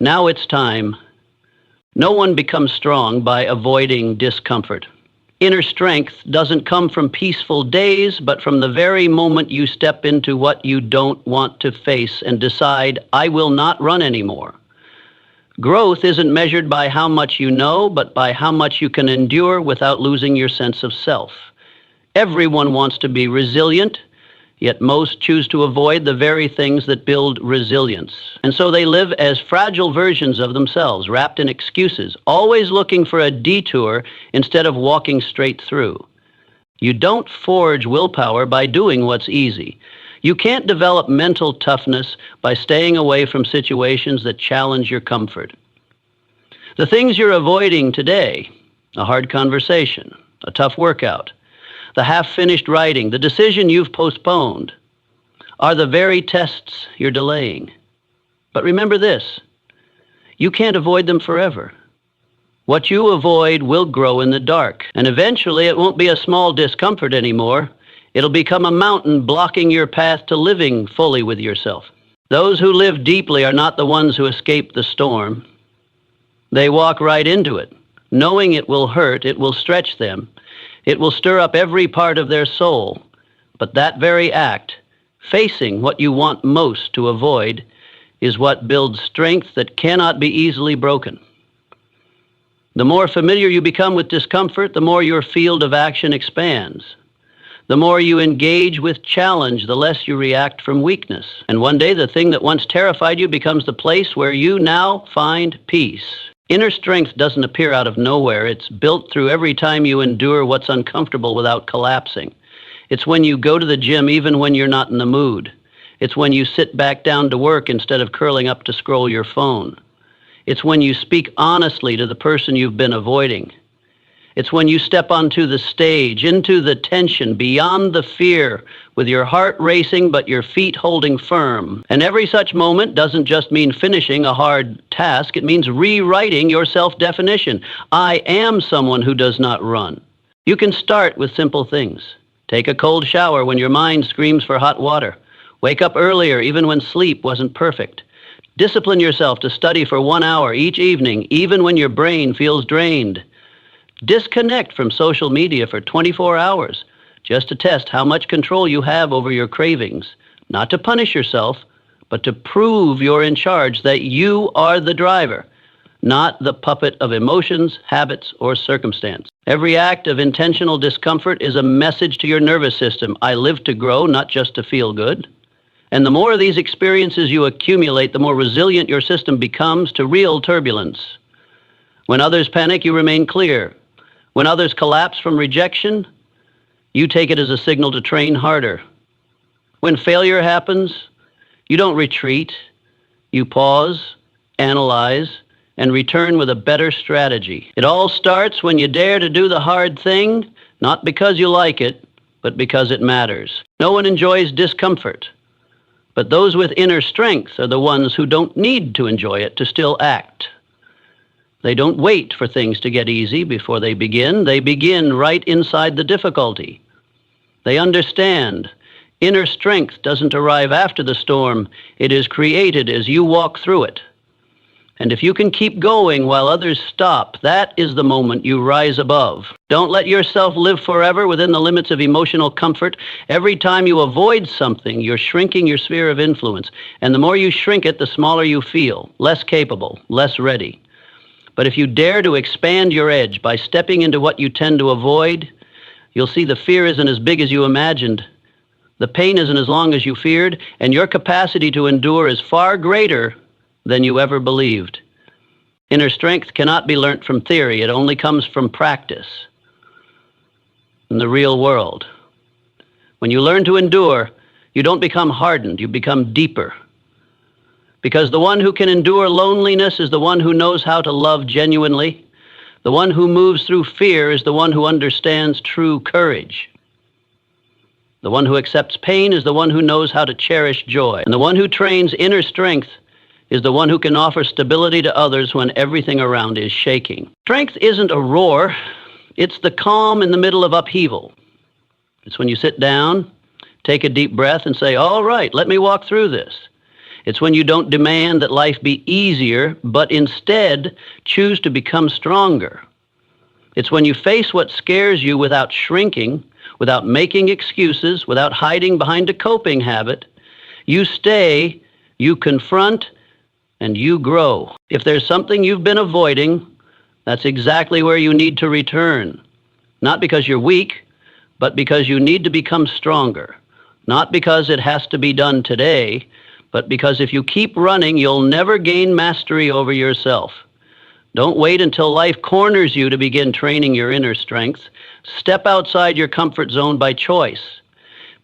Now it's time. No one becomes strong by avoiding discomfort. Inner strength doesn't come from peaceful days, but from the very moment you step into what you don't want to face and decide, I will not run anymore. Growth isn't measured by how much you know, but by how much you can endure without losing your sense of self. Everyone wants to be resilient, yet most choose to avoid the very things that build resilience. And so they live as fragile versions of themselves, wrapped in excuses, always looking for a detour instead of walking straight through. You don't forge willpower by doing what's easy. You can't develop mental toughness by staying away from situations that challenge your comfort. The things you're avoiding today, a hard conversation, a tough workout, the half-finished writing, the decision you've postponed, are the very tests you're delaying. But remember this, you can't avoid them forever. What you avoid will grow in the dark, and eventually it won't be a small discomfort anymore. It'll become a mountain blocking your path to living fully with yourself. Those who live deeply are not the ones who escape the storm. They walk right into it, knowing it will hurt, it will stretch them, it will stir up every part of their soul. But that very act, facing what you want most to avoid, is what builds strength that cannot be easily broken. The more familiar you become with discomfort, the more your field of action expands. The more you engage with challenge, the less you react from weakness. And one day, the thing that once terrified you becomes the place where you now find peace. Inner strength doesn't appear out of nowhere. It's built through every time you endure what's uncomfortable without collapsing. It's when you go to the gym even when you're not in the mood. It's when you sit back down to work instead of curling up to scroll your phone. It's when you speak honestly to the person you've been avoiding. It's when you step onto the stage, into the tension, beyond the fear, with your heart racing but your feet holding firm. And every such moment doesn't just mean finishing a hard task, it means rewriting your self-definition. I am someone who does not run. You can start with simple things. Take a cold shower when your mind screams for hot water. Wake up earlier even when sleep wasn't perfect. Discipline yourself to study for 1 hour each evening, even when your brain feels drained. Disconnect from social media for 24 hours, just to test how much control you have over your cravings, not to punish yourself, but to prove you're in charge, that you are the driver, not the puppet of emotions, habits, or circumstance. Every act of intentional discomfort is a message to your nervous system. I live to grow, not just to feel good. And the more of these experiences you accumulate, the more resilient your system becomes to real turbulence. When others panic, you remain clear. When others collapse from rejection, you take it as a signal to train harder. When failure happens, you don't retreat. You pause, analyze, and return with a better strategy. It all starts when you dare to do the hard thing, not because you like it, but because it matters. No one enjoys discomfort, but those with inner strength are the ones who don't need to enjoy it to still act. They don't wait for things to get easy before they begin. They begin right inside the difficulty. They understand inner strength doesn't arrive after the storm. It is created as you walk through it. And if you can keep going while others stop, that is the moment you rise above. Don't let yourself live forever within the limits of emotional comfort. Every time you avoid something, you're shrinking your sphere of influence. And the more you shrink it, the smaller you feel, less capable, less ready. But if you dare to expand your edge by stepping into what you tend to avoid, you'll see the fear isn't as big as you imagined. The pain isn't as long as you feared, and your capacity to endure is far greater than you ever believed. Inner strength cannot be learnt from theory. It only comes from practice in the real world. When you learn to endure, you don't become hardened, you become deeper. Because the one who can endure loneliness is the one who knows how to love genuinely. The one who moves through fear is the one who understands true courage. The one who accepts pain is the one who knows how to cherish joy. And the one who trains inner strength is the one who can offer stability to others when everything around is shaking. Strength isn't a roar. It's the calm in the middle of upheaval. It's when you sit down, take a deep breath, and say, all right, let me walk through this. It's when you don't demand that life be easier, but instead choose to become stronger. It's when you face what scares you without shrinking, without making excuses, without hiding behind a coping habit. You stay, you confront, and you grow. If there's something you've been avoiding, that's exactly where you need to return. Not because you're weak, but because you need to become stronger. Not because it has to be done today, but because if you keep running, you'll never gain mastery over yourself. Don't wait until life corners you to begin training your inner strength. Step outside your comfort zone by choice.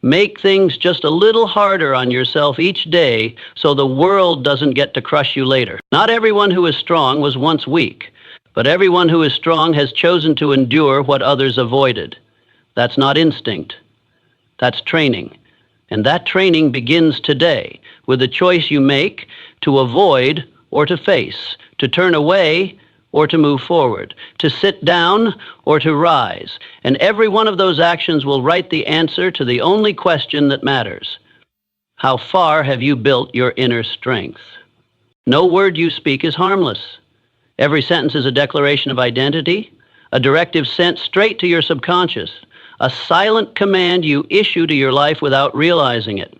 Make things just a little harder on yourself each day so the world doesn't get to crush you later. Not everyone who is strong was once weak, but everyone who is strong has chosen to endure what others avoided. That's not instinct. That's training. And that training begins today with the choice you make to avoid or to face, to turn away or to move forward, to sit down or to rise. And every one of those actions will write the answer to the only question that matters. How far have you built your inner strength? No word you speak is harmless. Every sentence is a declaration of identity, a directive sent straight to your subconscious, a silent command you issue to your life without realizing it.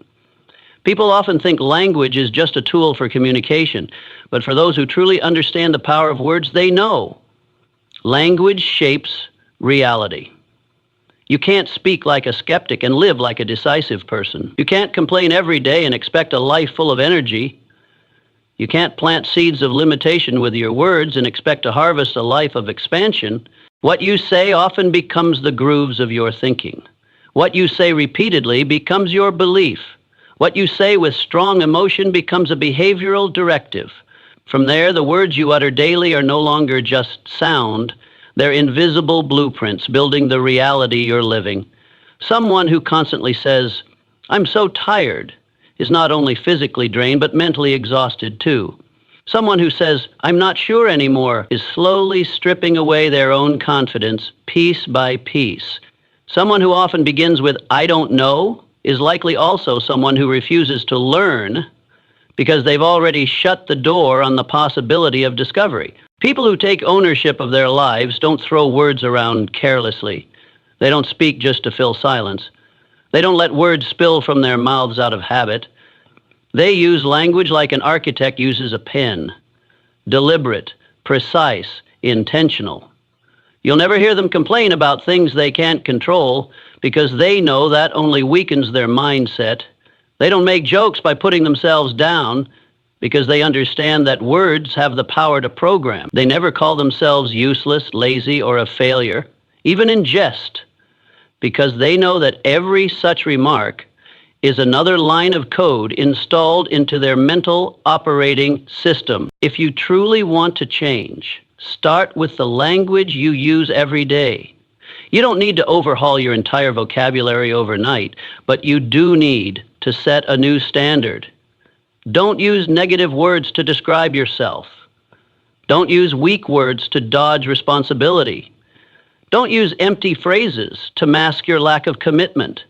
People often think language is just a tool for communication, but for those who truly understand the power of words, they know language shapes reality. You can't speak like a skeptic and live like a decisive person. You can't complain every day and expect a life full of energy. You can't plant seeds of limitation with your words and expect to harvest a life of expansion. What you say often becomes the grooves of your thinking. What you say repeatedly becomes your belief. What you say with strong emotion becomes a behavioral directive. From there, the words you utter daily are no longer just sound. They're invisible blueprints building the reality you're living. Someone who constantly says, "I'm so tired," is not only physically drained, but mentally exhausted too. Someone who says, "I'm not sure anymore," is slowly stripping away their own confidence piece by piece. Someone who often begins with, "I don't know," is likely also someone who refuses to learn because they've already shut the door on the possibility of discovery. People who take ownership of their lives don't throw words around carelessly. They don't speak just to fill silence. They don't let words spill from their mouths out of habit. They use language like an architect uses a pen. Deliberate, precise, intentional. You'll never hear them complain about things they can't control because they know that only weakens their mindset. They don't make jokes by putting themselves down because they understand that words have the power to program. They never call themselves useless, lazy, or a failure. even in jest, because they know that every such remark is another line of code installed into their mental operating system. If you truly want to change, start with the language you use every day. You don't need to overhaul your entire vocabulary overnight, but you do need to set a new standard. Don't use negative words to describe yourself. Don't use weak words to dodge responsibility. Don't use empty phrases to mask your lack of commitment.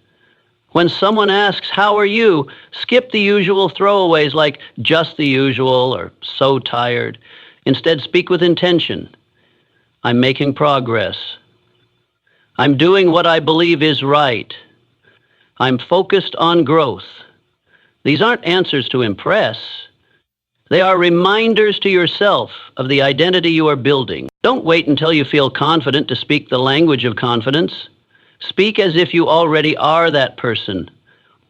When someone asks, "How are you?" skip the usual throwaways like "just the usual" or "so tired." Instead, speak with intention. "I'm making progress. I'm doing what I believe is right. I'm focused on growth." These aren't answers to impress. They are reminders to yourself of the identity you are building. Don't wait until you feel confident to speak the language of confidence. Speak as if you already are that person.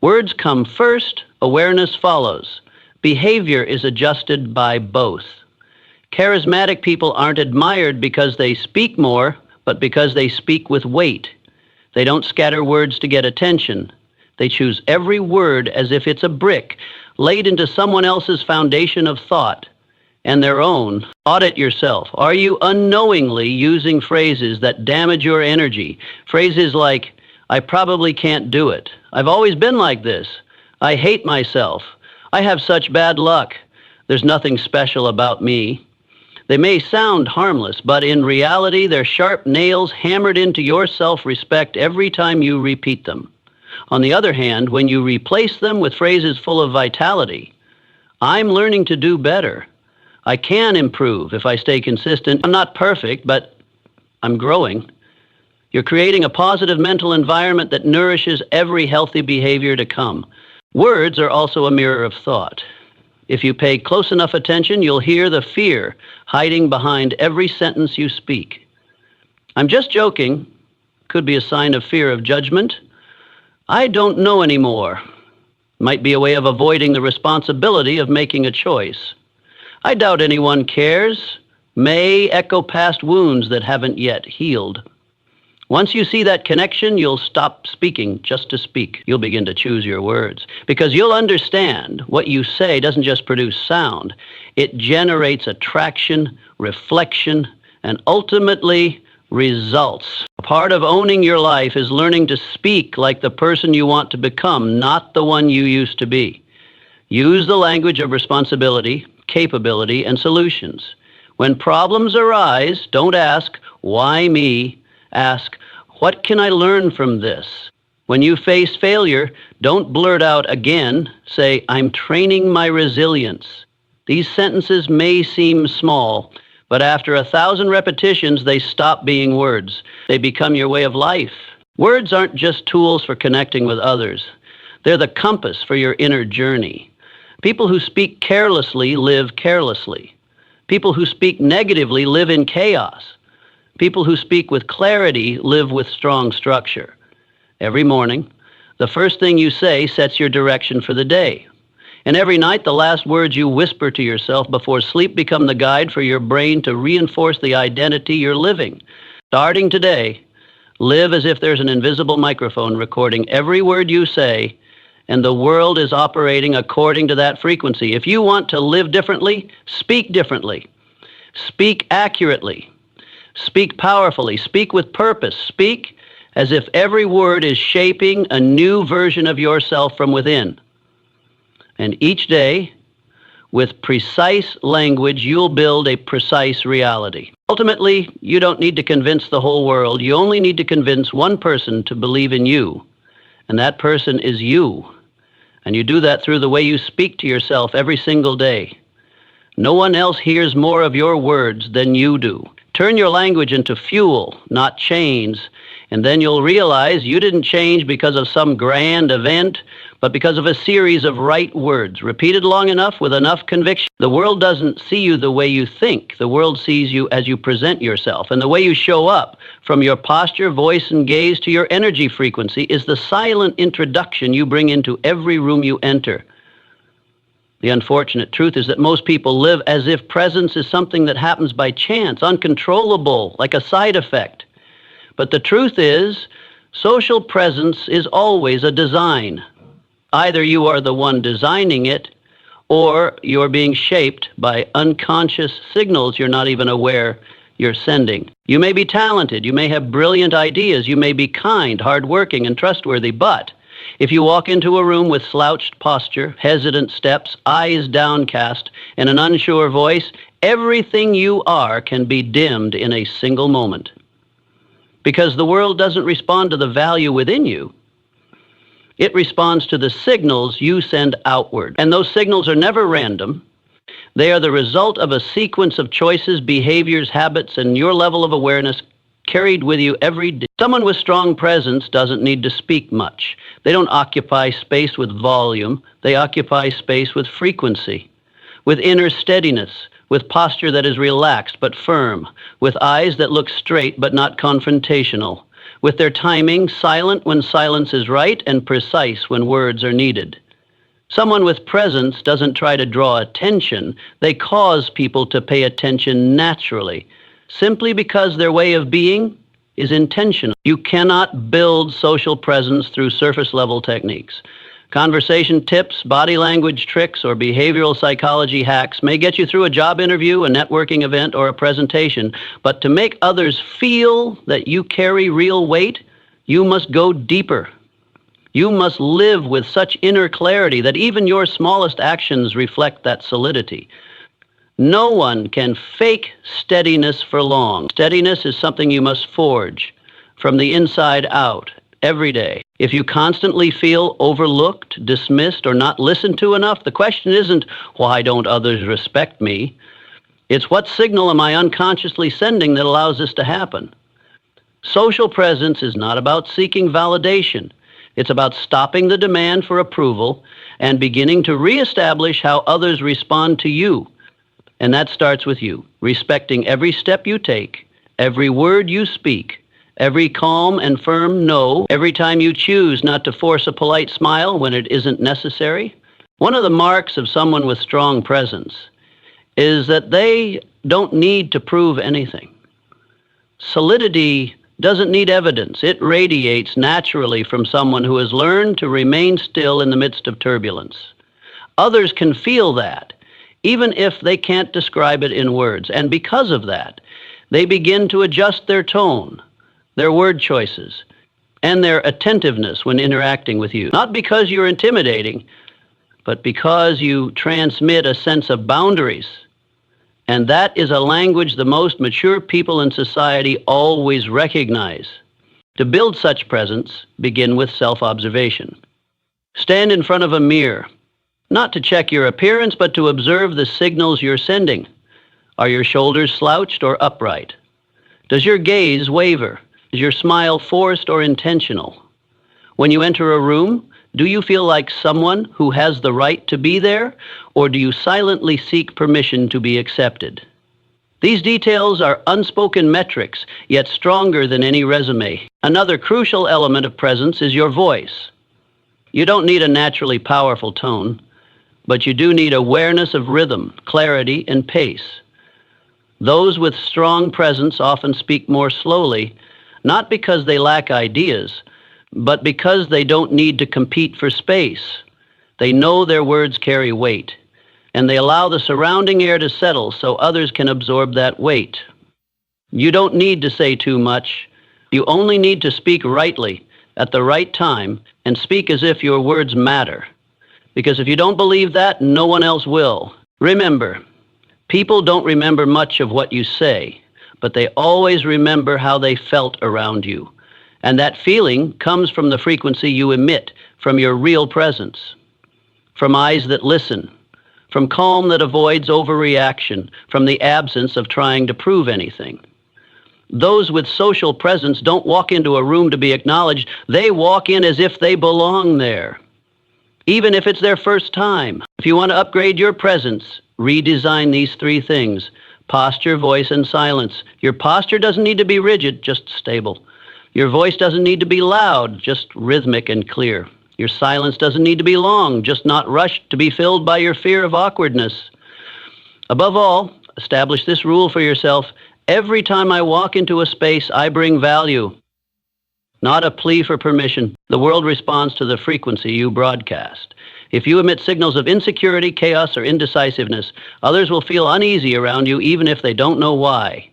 Words come first, awareness follows. Behavior is adjusted by both. Charismatic people aren't admired because they speak more, but because they speak with weight. They don't scatter words to get attention. They choose every word as if it's a brick laid into someone else's foundation of thought and their own. Audit yourself. Are you unknowingly using phrases that damage your energy? Phrases like, "I probably can't do it. I've always been like this. I hate myself. I have such bad luck. There's nothing special about me." They may sound harmless, but in reality, they're sharp nails hammered into your self-respect every time you repeat them. On the other hand, when you replace them with phrases full of vitality, "I'm learning to do better. I can improve if I stay consistent. I'm not perfect, but I'm growing." You're creating a positive mental environment that nourishes every healthy behavior to come. Words are also a mirror of thought. If you pay close enough attention, you'll hear the fear hiding behind every sentence you speak. "I'm just joking" could be a sign of fear of judgment. "I don't know anymore" might be a way of avoiding the responsibility of making a choice. "I doubt anyone cares" may echo past wounds that haven't yet healed. Once you see that connection, you'll stop speaking just to speak. You'll begin to choose your words, because you'll understand what you say doesn't just produce sound. It generates attraction, reflection, and ultimately results. Part of owning your life is learning to speak like the person you want to become, not the one you used to be. Use the language of responsibility, capability, and solutions. When problems arise, don't ask, "Why me?" Ask, "What can I learn from this?" When you face failure, don't blurt out again. Say, "I'm training my resilience." These sentences may seem small, but after 1,000 repetitions, they stop being words. They become your way of life. Words aren't just tools for connecting with others. They're the compass for your inner journey. People who speak carelessly live carelessly. People who speak negatively live in chaos. People who speak with clarity live with strong structure. Every morning, the first thing you say sets your direction for the day. And every night, the last words you whisper to yourself before sleep become the guide for your brain to reinforce the identity you're living. Starting today, live as if there's an invisible microphone recording every word you say, and the world is operating according to that frequency. If you want to live differently, speak differently. Speak accurately. Speak powerfully. Speak with purpose. Speak as if every word is shaping a new version of yourself from within. And each day, with precise language, you'll build a precise reality. Ultimately, you don't need to convince the whole world. You only need to convince one person to believe in you, and that person is you. And you do that through the way you speak to yourself every single day. No one else hears more of your words than you do. Turn your language into fuel, not chains, and then you'll realize you didn't change because of some grand event, but because of a series of right words, repeated long enough with enough conviction. The world doesn't see you the way you think. The world sees you as you present yourself, and the way you show up, from your posture, voice, and gaze to your energy frequency, is the silent introduction you bring into every room you enter. The unfortunate truth is that most people live as if presence is something that happens by chance, uncontrollable, like a side effect. But the truth is, social presence is always a design. Either you are the one designing it, or you're being shaped by unconscious signals you're not even aware you're sending. You may be talented, you may have brilliant ideas, you may be kind, hardworking, and trustworthy, but if you walk into a room with slouched posture, hesitant steps, eyes downcast, and an unsure voice, everything you are can be dimmed in a single moment. Because the world doesn't respond to the value within you. It responds to the signals you send outward. And those signals are never random. They are the result of a sequence of choices, behaviors, habits, and your level of awareness carried with you every day. Someone with strong presence doesn't need to speak much. They don't occupy space with volume. They occupy space with frequency, with inner steadiness, with posture that is relaxed but firm, with eyes that look straight but not confrontational, with their timing silent when silence is right and precise when words are needed. Someone with presence doesn't try to draw attention. They cause people to pay attention naturally, simply because their way of being is intentional. You cannot build social presence through surface-level techniques. Conversation tips, body language tricks, or behavioral psychology hacks may get you through a job interview, a networking event, or a presentation, but to make others feel that you carry real weight, you must go deeper. You must live with such inner clarity that even your smallest actions reflect that solidity. No one can fake steadiness for long. Steadiness is something you must forge from the inside out every day. If you constantly feel overlooked, dismissed, or not listened to enough, the question isn't, why don't others respect me? It's, what signal am I unconsciously sending that allows this to happen? Social presence is not about seeking validation. It's about stopping the demand for approval and beginning to reestablish how others respond to you. And that starts with you, respecting every step you take, every word you speak, every calm and firm no, every time you choose not to force a polite smile when it isn't necessary. One of the marks of someone with strong presence is that they don't need to prove anything. Solidity doesn't need evidence. It radiates naturally from someone who has learned to remain still in the midst of turbulence. Others can feel that, even if they can't describe it in words. And because of that, they begin to adjust their tone, their word choices, and their attentiveness when interacting with you. Not because you're intimidating, but because you transmit a sense of boundaries. And that is a language the most mature people in society always recognize. To build such presence, begin with self-observation. Stand in front of a mirror, not to check your appearance, but to observe the signals you're sending. Are your shoulders slouched or upright? Does your gaze waver? Is your smile forced or intentional? When you enter a room, do you feel like someone who has the right to be there, or do you silently seek permission to be accepted? These details are unspoken metrics, yet stronger than any resume. Another crucial element of presence is your voice. You don't need a naturally powerful tone, but you do need awareness of rhythm, clarity, and pace. Those with strong presence often speak more slowly, not because they lack ideas, but because they don't need to compete for space. They know their words carry weight, and they allow the surrounding air to settle so others can absorb that weight. You don't need to say too much. You only need to speak rightly, at the right time, and speak as if your words matter. Because if you don't believe that, no one else will. Remember, people don't remember much of what you say, but they always remember how they felt around you. And that feeling comes from the frequency you emit, from your real presence, from eyes that listen, from calm that avoids overreaction, from the absence of trying to prove anything. Those with social presence don't walk into a room to be acknowledged. They walk in as if they belong there, even if it's their first time. If you want to upgrade your presence, redesign these three things: posture, voice, and silence. Your posture doesn't need to be rigid, just stable. Your voice doesn't need to be loud, just rhythmic and clear. Your silence doesn't need to be long, just not rushed to be filled by your fear of awkwardness. Above all, establish this rule for yourself: every time I walk into a space, I bring value. not a plea for permission. The world responds to the frequency you broadcast. If you emit signals of insecurity, chaos, or indecisiveness, others will feel uneasy around you even if they don't know why.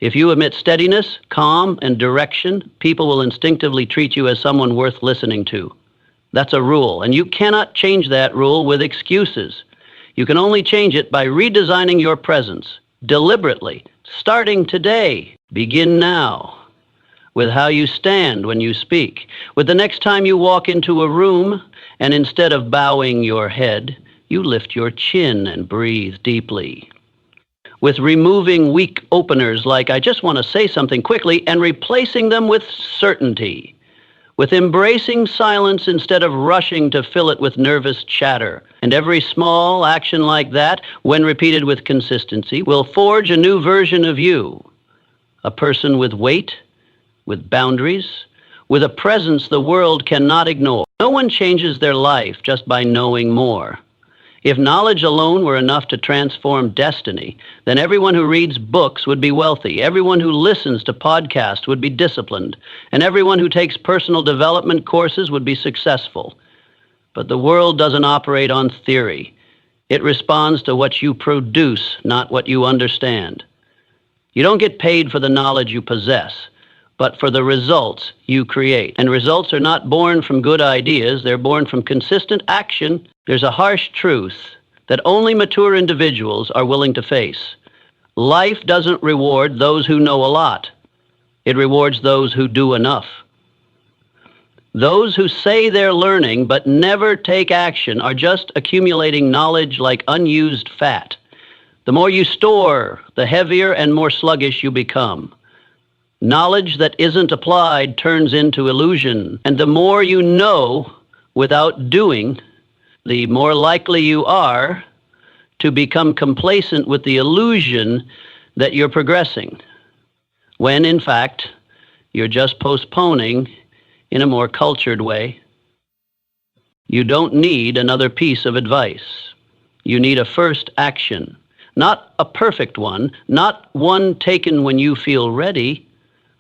If you emit steadiness, calm, and direction, people will instinctively treat you as someone worth listening to. That's a rule, and you cannot change that rule with excuses. You can only change it by redesigning your presence, deliberately, starting today. Begin now. With how you stand when you speak, with the next time you walk into a room, and instead of bowing your head, you lift your chin and breathe deeply. With removing weak openers like "I just want to say something quickly" and replacing them with certainty. With embracing silence instead of rushing to fill it with nervous chatter. And every small action like that, when repeated with consistency, will forge a new version of you. A person with weight, with boundaries, with a presence the world cannot ignore. No one changes their life just by knowing more. If knowledge alone were enough to transform destiny, then everyone who reads books would be wealthy, everyone who listens to podcasts would be disciplined, and everyone who takes personal development courses would be successful. But the world doesn't operate on theory. It responds to what you produce, not what you understand. You don't get paid for the knowledge you possess, but for the results you create. And results are not born from good ideas, they're born from consistent action. There's a harsh truth that only mature individuals are willing to face. Life doesn't reward those who know a lot. It rewards those who do enough. Those who say they're learning but never take action are just accumulating knowledge like unused fat. The more you store, the heavier and more sluggish you become. Knowledge that isn't applied turns into illusion, and the more you know without doing, the more likely you are to become complacent with the illusion that you're progressing, when in fact you're just postponing in a more cultured way. You don't need another piece of advice. You need a first action, not a perfect one, not one taken when you feel ready,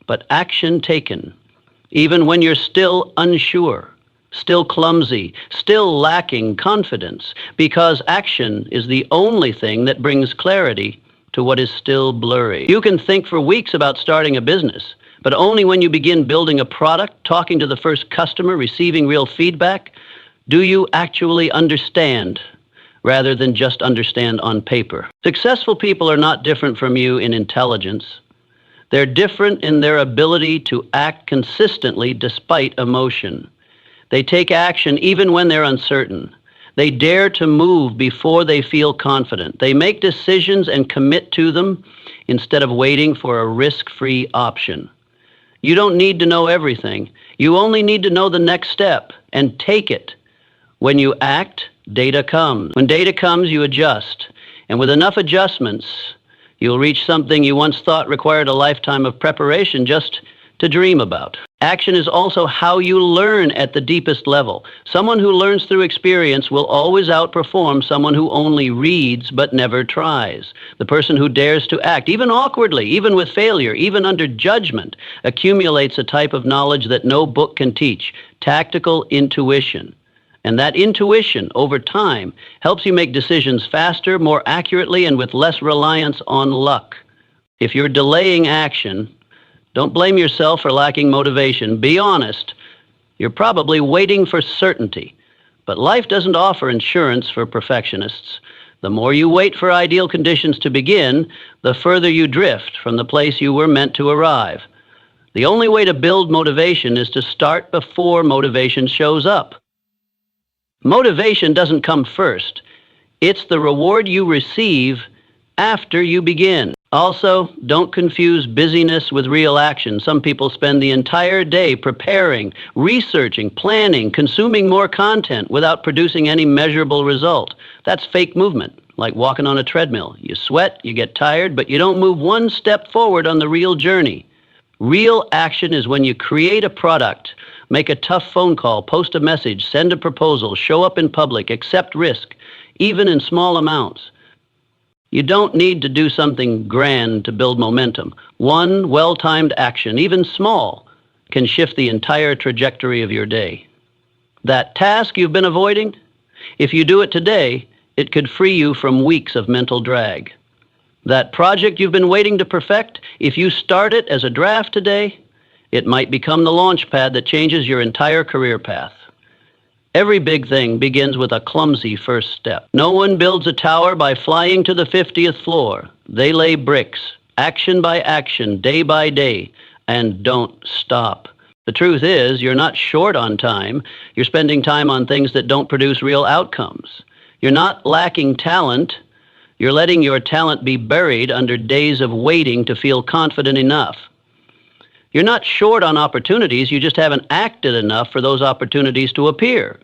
but action taken, even when you're still unsure, still clumsy, still lacking confidence, because action is the only thing that brings clarity to what is still blurry. You can think for weeks about starting a business, but only when you begin building a product, talking to the first customer, receiving real feedback, do you actually understand, rather than just understand on paper. Successful people are not different from you in intelligence. They're different in their ability to act consistently despite emotion. They take action even when they're uncertain. They dare to move before they feel confident. They make decisions and commit to them instead of waiting for a risk-free option. You don't need to know everything. You only need to know the next step and take it. When you act, data comes. When data comes, you adjust. And with enough adjustments, you'll reach something you once thought required a lifetime of preparation just to dream about. Action is also how you learn at the deepest level. Someone who learns through experience will always outperform someone who only reads but never tries. The person who dares to act, even awkwardly, even with failure, even under judgment, accumulates a type of knowledge that no book can teach, tactical intuition. And that intuition, over time, helps you make decisions faster, more accurately, and with less reliance on luck. If you're delaying action, don't blame yourself for lacking motivation. Be honest. You're probably waiting for certainty. But life doesn't offer insurance for perfectionists. The more you wait for ideal conditions to begin, the further you drift from the place you were meant to arrive. The only way to build motivation is to start before motivation shows up. Motivation doesn't come first. It's the reward you receive after you begin. Also, don't confuse busyness with real action. Some people spend the entire day preparing, researching, planning, consuming more content without producing any measurable result. That's fake movement, like walking on a treadmill. You sweat, you get tired, but you don't move one step forward on the real journey. Real action is when you create a product, make a tough phone call, post a message, send a proposal, show up in public, accept risk, even in small amounts. You don't need to do something grand to build momentum. One well-timed action, even small, can shift the entire trajectory of your day. That task you've been avoiding, if you do it today, it could free you from weeks of mental drag. That project you've been waiting to perfect, if you start it as a draft today, it might become the launch pad that changes your entire career path. Every big thing begins with a clumsy first step. No one builds a tower by flying to the 50th floor. They lay bricks, action by action, day by day, and don't stop. The truth is, you're not short on time. You're spending time on things that don't produce real outcomes. You're not lacking talent. You're letting your talent be buried under days of waiting to feel confident enough. You're not short on opportunities, you just haven't acted enough for those opportunities to appear.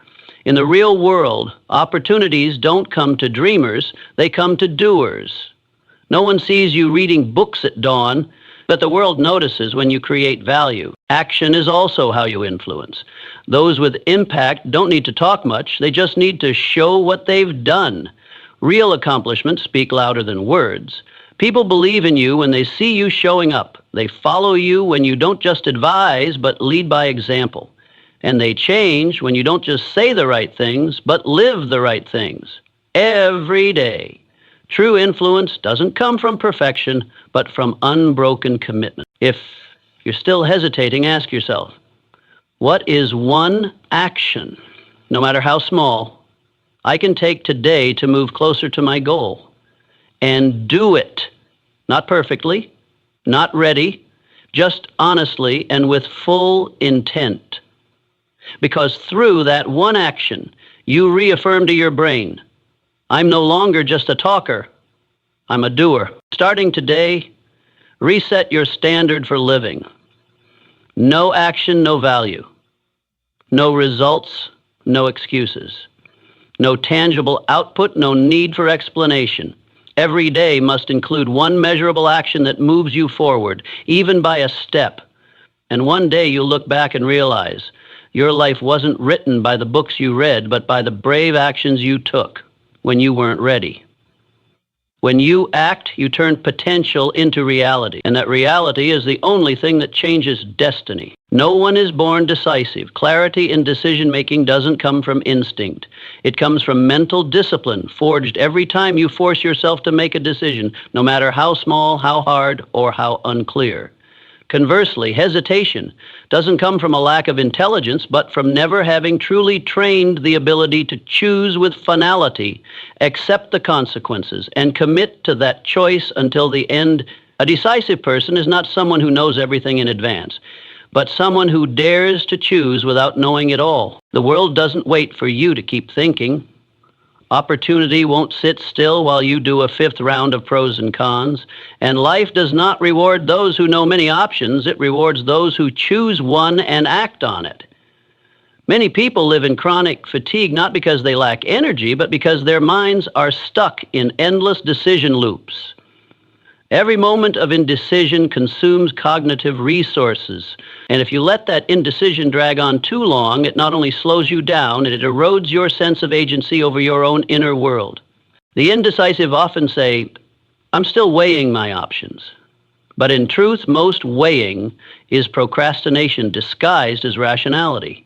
In the real world, opportunities don't come to dreamers, they come to doers. No one sees you reading books at dawn, but the world notices when you create value. Action is also how you influence. Those with impact don't need to talk much, they just need to show what they've done. Real accomplishments speak louder than words. People believe in you when they see you showing up. They follow you when you don't just advise, but lead by example. And they change when you don't just say the right things, but live the right things. Every day. True influence doesn't come from perfection, but from unbroken commitment. If you're still hesitating, ask yourself, what is one action, no matter how small, I can take today to move closer to my goal? And do it. Not perfectly, not ready, just honestly and with full intent. Because through that one action, you reaffirm to your brain, I'm no longer just a talker, I'm a doer. Starting today, reset your standard for living. No action, no value. No results, no excuses. No tangible output, no need for explanation. Every day must include one measurable action that moves you forward, even by a step. And one day you'll look back and realize your life wasn't written by the books you read, but by the brave actions you took when you weren't ready. When you act, you turn potential into reality, and that reality is the only thing that changes destiny. No one is born decisive. Clarity in decision-making doesn't come from instinct. It comes from mental discipline, forged every time you force yourself to make a decision, no matter how small, how hard, or how unclear. Conversely, hesitation doesn't come from a lack of intelligence, but from never having truly trained the ability to choose with finality, accept the consequences, and commit to that choice until the end. A decisive person is not someone who knows everything in advance, but someone who dares to choose without knowing it all. The world doesn't wait for you to keep thinking. Opportunity won't sit still while you do a fifth round of pros and cons. And life does not reward those who know many options. It rewards those who choose one and act on it. Many people live in chronic fatigue not because they lack energy, but because their minds are stuck in endless decision loops. Every moment of indecision consumes cognitive resources. And if you let that indecision drag on too long, it not only slows you down, it erodes your sense of agency over your own inner world. The indecisive often say, I'm still weighing my options. But in truth, most weighing is procrastination disguised as rationality.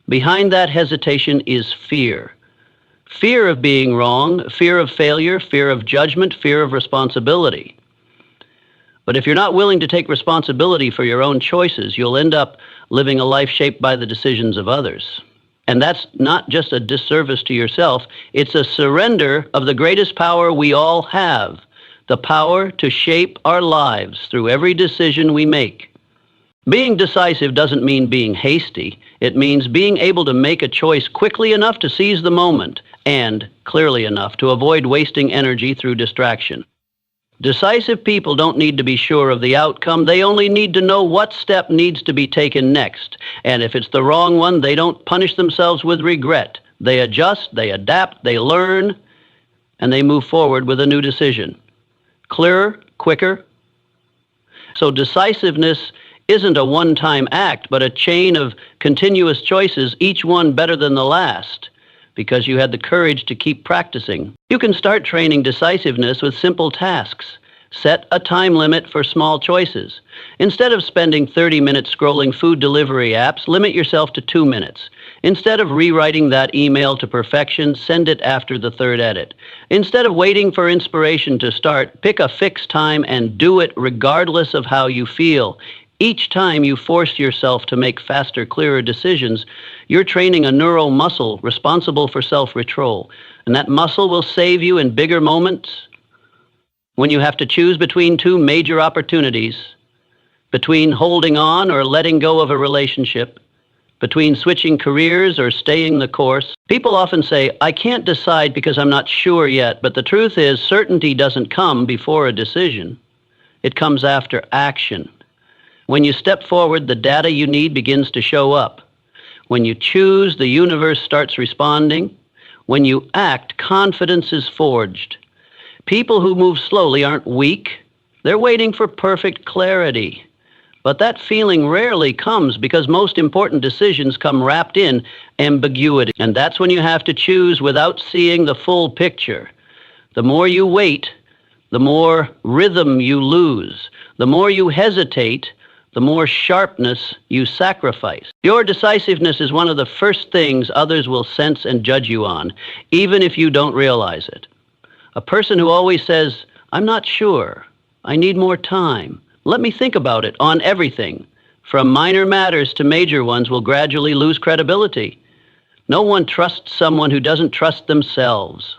Behind that hesitation is fear. Fear of being wrong, fear of failure, fear of judgment, fear of responsibility. But if you're not willing to take responsibility for your own choices, you'll end up living a life shaped by the decisions of others. And that's not just a disservice to yourself, it's a surrender of the greatest power we all have, the power to shape our lives through every decision we make. Being decisive doesn't mean being hasty. It means being able to make a choice quickly enough to seize the moment and clearly enough to avoid wasting energy through distraction. Decisive people don't need to be sure of the outcome. They only need to know what step needs to be taken next. And if it's the wrong one, they don't punish themselves with regret. They adjust, they adapt, they learn, and they move forward with a new decision. Clearer, quicker. So decisiveness isn't a one-time act, but a chain of continuous choices, each one better than the last, because you had the courage to keep practicing. You can start training decisiveness with simple tasks. Set a time limit for small choices. Instead of spending 30 minutes scrolling food delivery apps, limit yourself to 2 minutes. Instead of rewriting that email to perfection, send it after the third edit. Instead of waiting for inspiration to start, pick a fixed time and do it regardless of how you feel. Each time you force yourself to make faster, clearer decisions, you're training a neural muscle responsible for self-control. And that muscle will save you in bigger moments when you have to choose between two major opportunities, between holding on or letting go of a relationship, between switching careers or staying the course. People often say, I can't decide because I'm not sure yet, but the truth is certainty doesn't come before a decision. It comes after action. When you step forward, the data you need begins to show up. When you choose, the universe starts responding. When you act, confidence is forged. People who move slowly aren't weak. They're waiting for perfect clarity. But that feeling rarely comes because most important decisions come wrapped in ambiguity. And that's when you have to choose without seeing the full picture. The more you wait, the more rhythm you lose. The more you hesitate, the more sharpness you sacrifice. Your decisiveness is one of the first things others will sense and judge you on, even if you don't realize it. A person who always says, I'm not sure, I need more time, let me think about it on everything, from minor matters to major ones, will gradually lose credibility. No one trusts someone who doesn't trust themselves,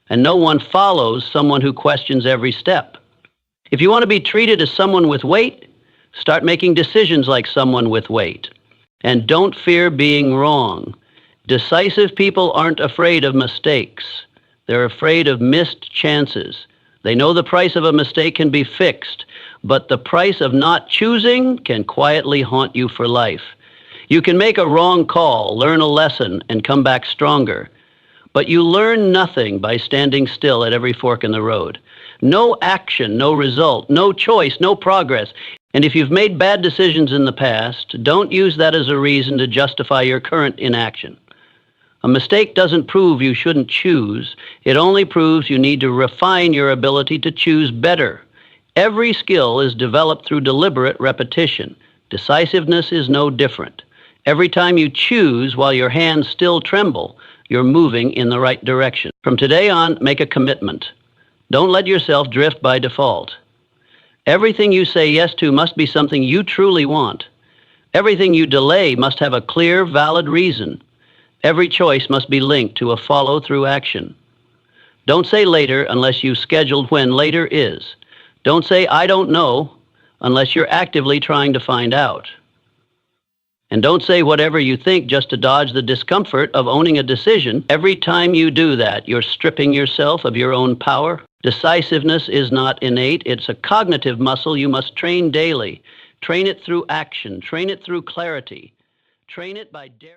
and no one follows someone who questions every step. If you want to be treated as someone with weight, start making decisions like someone with weight. And don't fear being wrong. Decisive people aren't afraid of mistakes. They're afraid of missed chances. They know the price of a mistake can be fixed, but the price of not choosing can quietly haunt you for life. You can make a wrong call, learn a lesson, and come back stronger. But you learn nothing by standing still at every fork in the road. No action, no result, no choice, no progress. And if you've made bad decisions in the past, don't use that as a reason to justify your current inaction. A mistake doesn't prove you shouldn't choose. It only proves you need to refine your ability to choose better. Every skill is developed through deliberate repetition. Decisiveness is no different. Every time you choose while your hands still tremble, you're moving in the right direction. From today on, make a commitment. Don't let yourself drift by default. Everything you say yes to must be something you truly want. Everything you delay must have a clear, valid reason. Every choice must be linked to a follow-through action. Don't say later unless you've scheduled when later is. Don't say I don't know unless you're actively trying to find out. And don't say whatever you think just to dodge the discomfort of owning a decision. Every time you do that, you're stripping yourself of your own power. Decisiveness is not innate. It's a cognitive muscle you must train daily. Train it through action. Train it through clarity. Train it by daring.